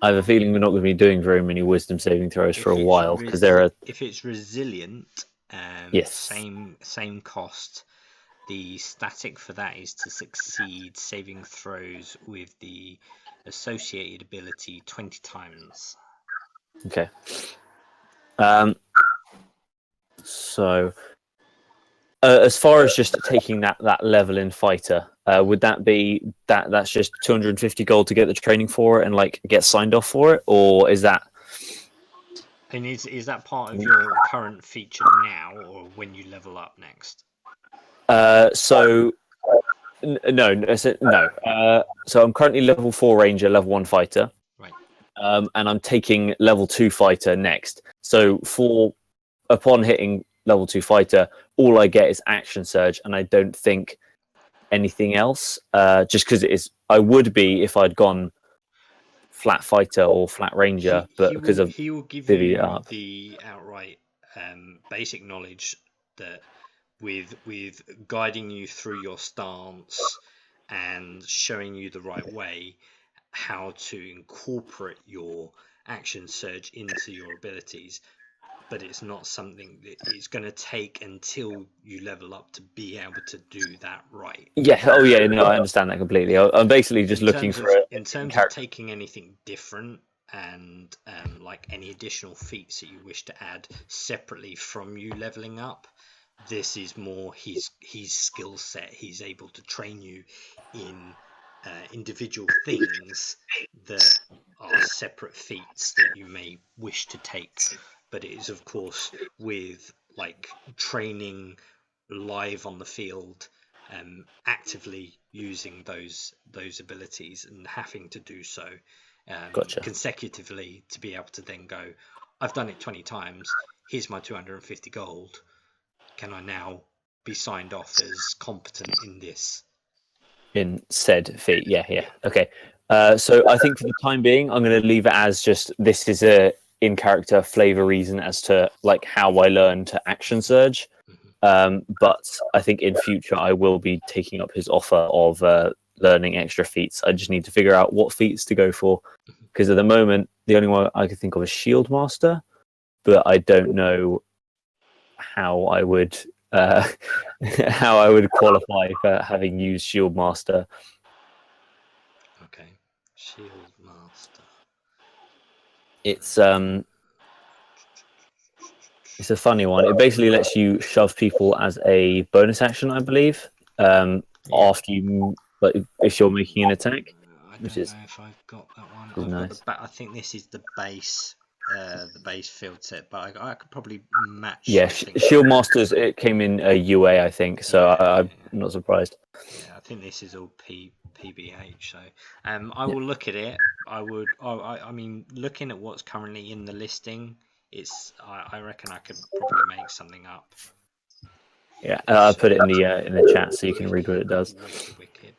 have a feeling we're not going to be doing very many wisdom saving throws for a while because there are. If it's resilient, Yes. same cost. The static for that is to succeed saving throws with the associated ability 20 times. Okay. So, as far as just taking that level in fighter, would that be that's just 250 gold to get the training for it and like get signed off for it, or is that? And is that part of your current feature now, or when you level up next? So no. So I'm currently level 4 ranger, level 1 fighter, right? And I'm taking level 2 fighter next. So upon hitting level 2 fighter, all I get is action surge, and I don't think anything else. Just because it is, I would be if I'd gone flat fighter or flat ranger, but because he will give you the outright basic knowledge that with guiding you through your stance and showing you the right way, how to incorporate your action surge into your abilities. But it's not something that it's going to take until you level up to be able to do that right. Yeah. Oh, yeah. No, I understand that completely. I'm basically just looking for in terms of taking anything different and like any additional feats that you wish to add separately from you leveling up. This is more his skill set. He's able to train you in individual things that are separate feats that you may wish to take. But it is, of course, with like training live on the field, actively using those abilities and having to do so consecutively to be able to then go, I've done it 20 times. Here's my 250 gold. Can I now be signed off as competent in this? In said feat, yeah. Okay. So I think for the time being, I'm going to leave it as just this is a in character flavor reason as to like how I learn to action surge. But I think in future I will be taking up his offer of learning extra feats. I just need to figure out what feats to go for, because at the moment the only one I can think of is Shield Master, but I don't know how I would qualify for having used Shield Master. Okay, Shield Master. It's a funny one. It basically lets you shove people as a bonus action, I believe. After you, but if you're making an attack, I don't know if I've got that one. Nice. I think this is the base field set, but I could probably match. Yeah, Shield Masters. It came in a UA, I think. So I'm not surprised. Yeah, I think this is all PBH. So I will look at it. I mean, looking at what's currently in the listing, I reckon I could probably make something up. Yeah, I'll put it in the chat so you can read what it does. Wicked.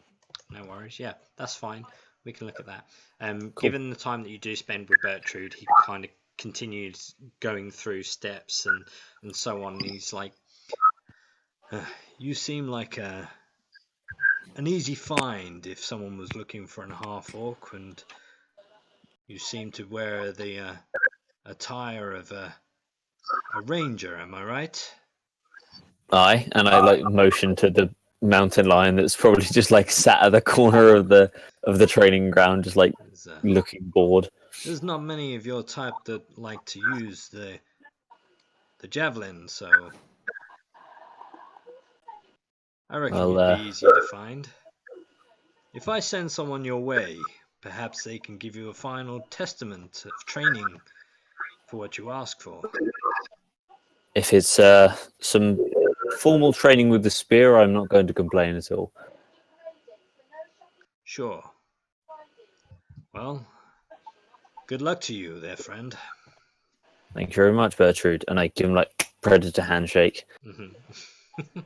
No worries. Yeah, that's fine. We can look at that. Cool. Given the time that you do spend with Bertrude, he kind of continues going through steps and so on. He's like, you seem like an easy find if someone was looking for a half orc, and you seem to wear the attire of a ranger. Am I right? Aye, and I like motion to the mountain lion that's probably just like sat at the corner of the training ground, just like looking bored. There's not many of your type that like to use the javelin, so I reckon you'd be easy to find. If I send someone your way, perhaps they can give you a final testament of training for what you ask for. If it's some formal training with the spear, I'm not going to complain at all. Sure. Well, good luck to you there, friend. Thank you very much, Bertrude. And I give him like predator handshake. Mm-hmm.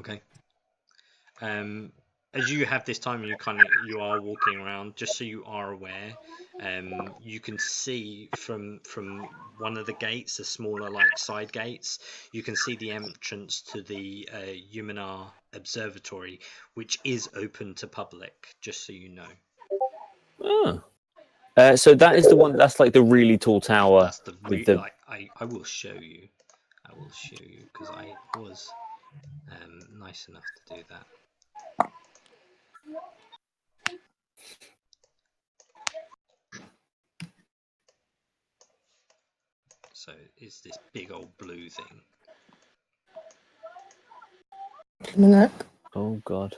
Okay. As you have this time, you are walking around. Just so you are aware, you can see from one of the gates, the smaller like side gates, you can see the entrance to the Yuminar Observatory, which is open to public. Just so you know. Oh. So that is the one. That's like the really tall tower. That's the with the. like I will show you. I will show you because I was nice enough to do that. So it's this big old blue thing. Look. Oh god,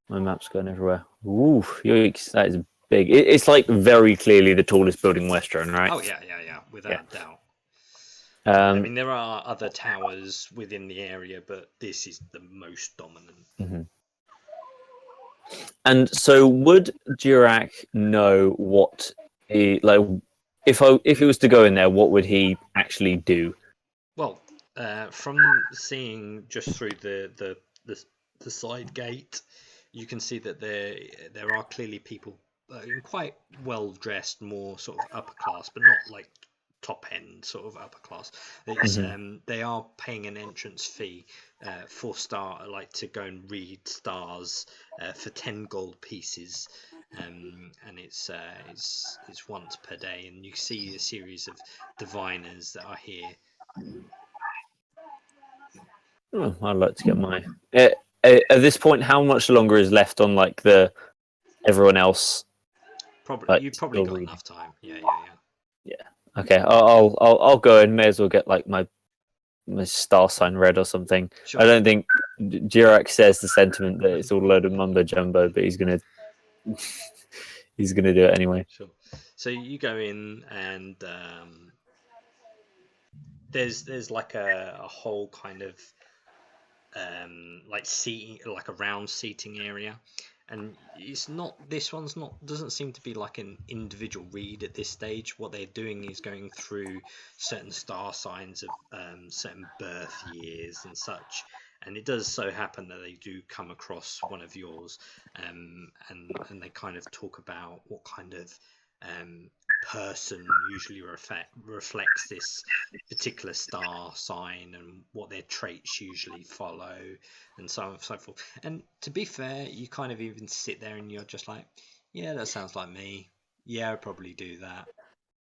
my map's going everywhere. Ooh, yikes! That is big. It's like very clearly the tallest building in Western, right? Oh yeah, without doubt. Um, I mean, there are other towers within the area, but this is the most dominant. mhm. And so, would Dirac know what he like? If he was to go in there, what would he actually do? Well, from seeing just through the side gate, you can see that there are clearly people in quite well dressed, more sort of upper class, but not like top end sort of upper class. It's, they are paying an entrance fee for like to go and read stars for 10 gold pieces. And it's once per day, and you see a series of diviners that are here. Oh, I'd like to get my. At this point, how much longer is left on like the everyone else? Probably Like, you've probably got reading? enough time. Yeah. Okay, I'll go and may as well get like my star sign read or something. Sure. I don't think Dirac says the sentiment that it's all a load of mumbo jumbo, but he's gonna do it anyway. Sure. So you go in, and there's like a whole kind of like seating, like a round seating area, and this one's not doesn't seem to be like an individual read at this stage. What they're doing is going through certain star signs of certain birth years and such, and it does so happen that they do come across one of yours, and they kind of talk about what kind of person usually reflects this particular star sign and what their traits usually follow, and so on and so forth. And to be fair, you kind of even sit there and you're just like, yeah, that sounds like me. Yeah, I'd probably do that.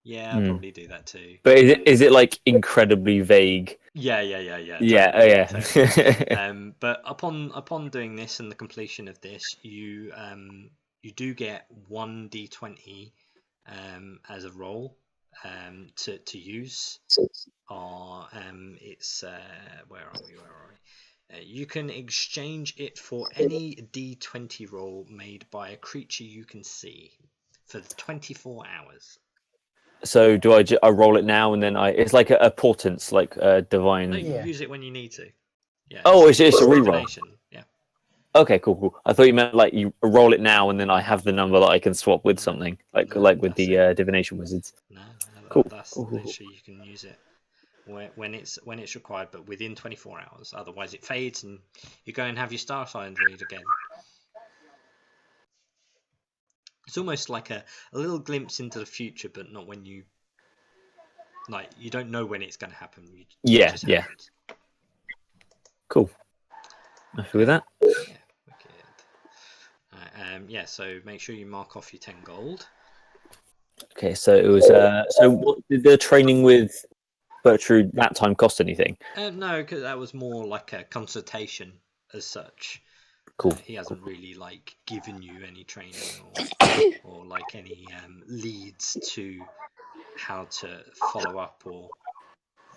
Yeah, I'd probably do that too. But is it like incredibly vague? Yeah. Yeah. Totally. But upon doing this and the completion of this, you do get 1d20 as a roll to use. Or it's where are we? You can exchange it for any d20 roll made by a creature you can see for 24 hours. So do I roll it now and then it's like a portents, like a divine. No, you use it when you need to. Yeah. It's a reroll. Divination. Yeah. Okay, cool. I thought you meant like you roll it now and then I have the number that I can swap with something, like with the divination wizards. No, cool. That's literally you can use it when it's required, but within 24 hours. Otherwise, it fades, and you go and have your star signs read again. It's almost like a little glimpse into the future, but not when you don't know when it's going to happen. Yeah. Happens. Cool. Happy with that? Yeah, wicked. So make sure you mark off your 10 gold. Okay, so it was. So what did the training with Bertrude that time cost anything? No, because that was more like a consultation as such. Cool. He hasn't really like given you any training or like any leads to how to follow up or.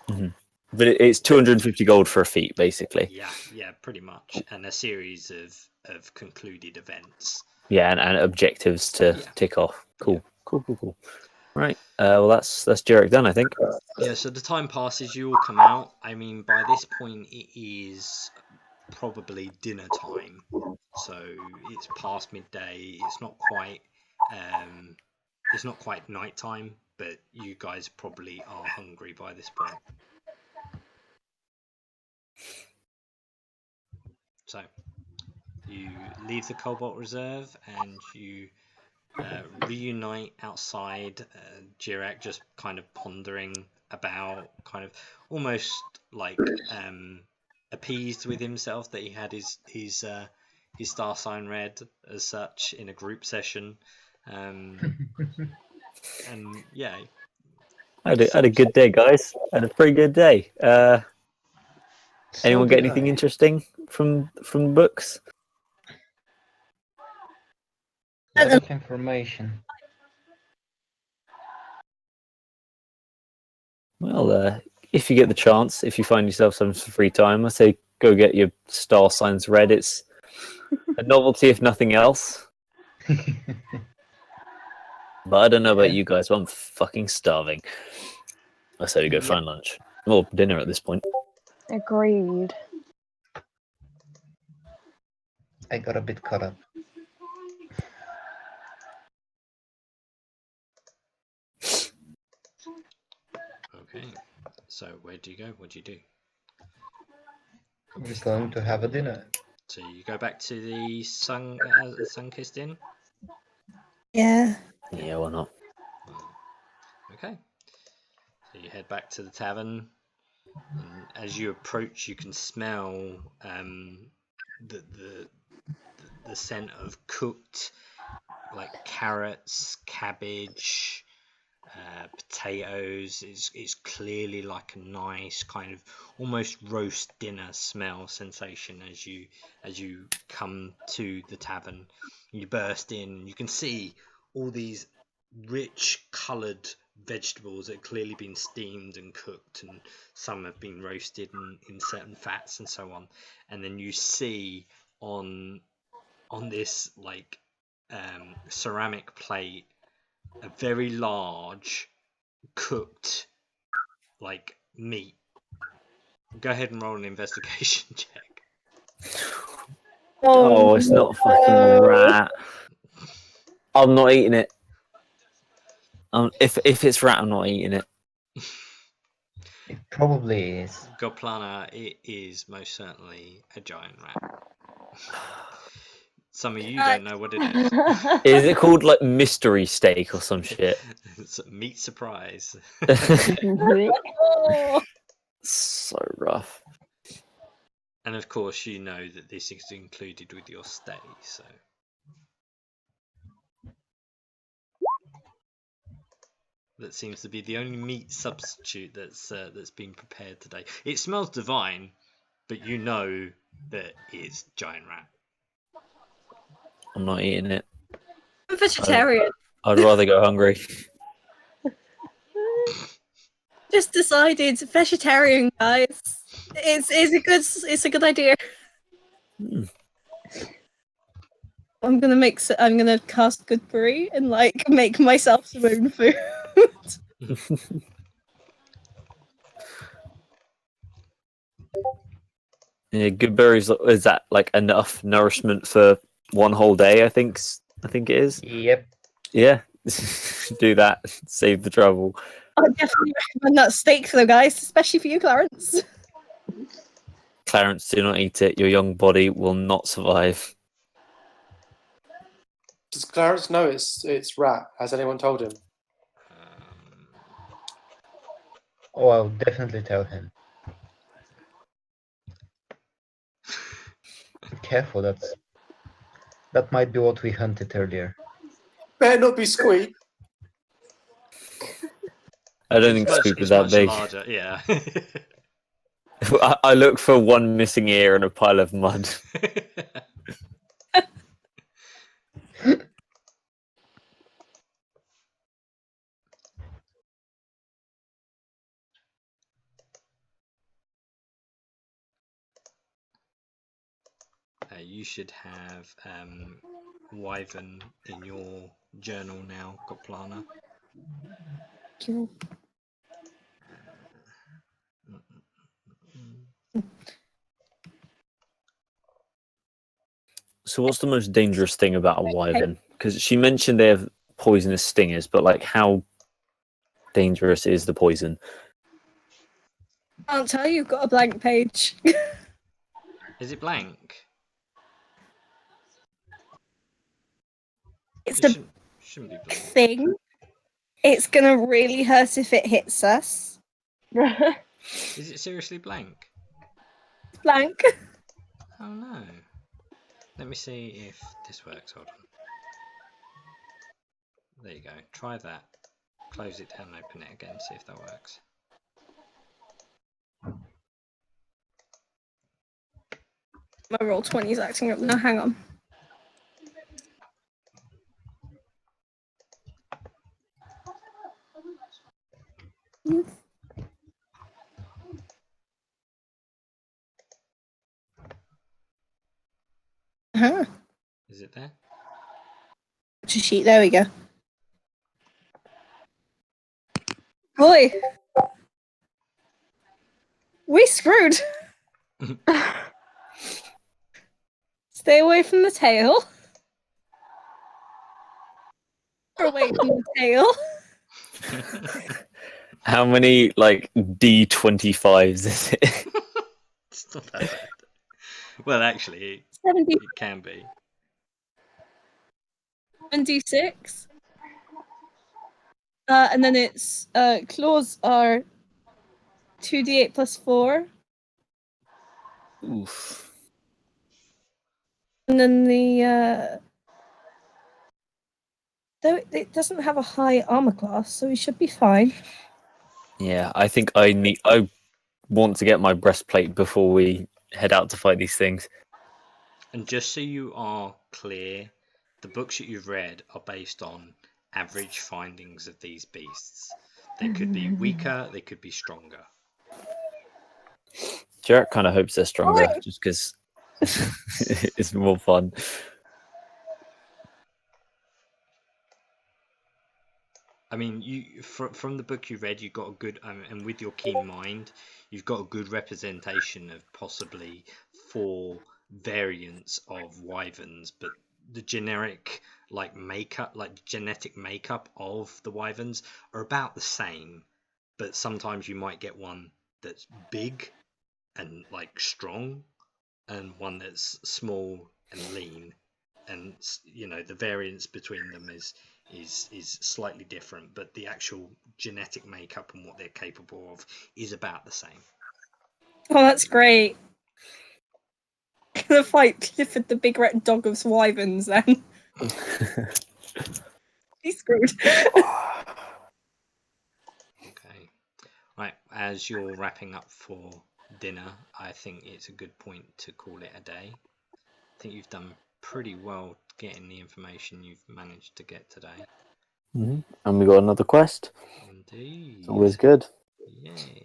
Mm-hmm. But it's 250 gold for a feat, basically. Yeah, pretty much, and a series of concluded events. Yeah, and objectives to tick off. Cool. Yeah. Cool. Right. Well, that's Jarek done, I think. Yeah. So the time passes. You all come out. I mean, by this point, it is probably dinner time. so it's past midday. It's not quite nighttime, but you guys probably are hungry by this point. So you leave the Cobalt Reserve and you reunite outside. Jirak just kind of pondering about, kind of almost like appeased with himself that he had his star sign read as such in a group session, and yeah. I had a good day, guys. I had a pretty good day. Anyone get anything interesting from books? A lot of information. Well, if you get the chance, if you find yourself some free time, I say go get your star signs read. It's a novelty, if nothing else. But I don't know about you guys, but I'm fucking starving. I say we go find lunch. Or dinner at this point. Agreed. I got a bit caught up. Okay, so where do you go? What do you do? We're going to have a dinner. So you go back to the Sun-Kissed Inn? Yeah. Yeah, why not? Okay. So you head back to the tavern, and as you approach, you can smell the scent of cooked, like carrots, cabbage, potatoes. It's clearly like a nice kind of almost roast dinner smell sensation as you come to the tavern. You burst in, you can see all these rich coloured vegetables that have clearly been steamed and cooked, and some have been roasted in certain fats and so on. And then you see on this like ceramic plate a very large cooked like meat. Go ahead and roll an investigation check. Oh, it's not fucking rat. I'm not eating it. If it's rat, I'm not eating it. It probably is. Goplana, it is most certainly a giant rat. Some of you don't know what it is. Is it called like mystery steak or some shit? It's a meat surprise. So rough. And of course, you know that this is included with your stay, so. That seems to be the only meat substitute that's been prepared today. It smells divine, but you know that it's giant rat. I'm not eating it. I'm vegetarian. I'd rather go hungry. Just decided vegetarian, guys. It's a good idea. I'm gonna cast Goodberry and like make myself some own food. Yeah, good berries. Is that like enough nourishment for one whole day? I think it is. Yep. Yeah, do that. Save the trouble. I definitely recommend that steak though, guys, especially for you, Clarence. Clarence, do not eat it. Your young body will not survive. Does Clarence know it's rat? Has anyone told him? Oh, I'll definitely tell him. Careful, that might be what we hunted earlier. Better not be Squeak. I don't think Squeak is that much big. larger, yeah. I look for one missing ear and a pile of mud. You should have Wyvern in your journal now, Goplana. Cool. So what's the most dangerous thing about a wyvern? Because she mentioned they have poisonous stingers, but like how dangerous is the poison? Can't tell you've got a blank page. Is it blank? It's It the shouldn't be blank. thing. It's gonna really hurt if it hits us. Is it seriously blank? Blank. Oh no. Let me see if this works. Hold on. There you go. Try that. Close it down and open it again. See if that works. My roll 20 is acting up now. Hang on. Huh. Is it there? Sheet. There we go. Boy, we screwed. Stay away from the tail. Or away from the tail. How many like D25s is it? It's not that bad. Well, actually, 70. it can be. 76. And then it's claws are 2d8 plus 4. Oof. And then the though it doesn't have a high armor class, so we should be fine. Yeah, I think I want to get my breastplate before we head out to fight these things. And just so you are clear, the books that you've read are based on average findings of these beasts. They could be weaker, they could be stronger. Jarrett kind of hopes they're stronger, just because it's more fun. I mean, you from the book you read, you got a good, and with your keen mind, you've got a good representation of possibly 4 variants of wyverns, but the generic genetic makeup of the wyverns are about the same. But sometimes you might get one that's big and like strong, and one that's small and lean, and the variance between them is slightly different, but the actual genetic makeup and what they're capable of is about the same. Oh, that's great. Gonna fight Clifford the big red dog of wyverns then. He's screwed. Okay. Right, as you're wrapping up for dinner, I think it's a good point to call it a day. I think you've done pretty well getting the information you've managed to get today. And we got another quest. Indeed. It's always good. Yay.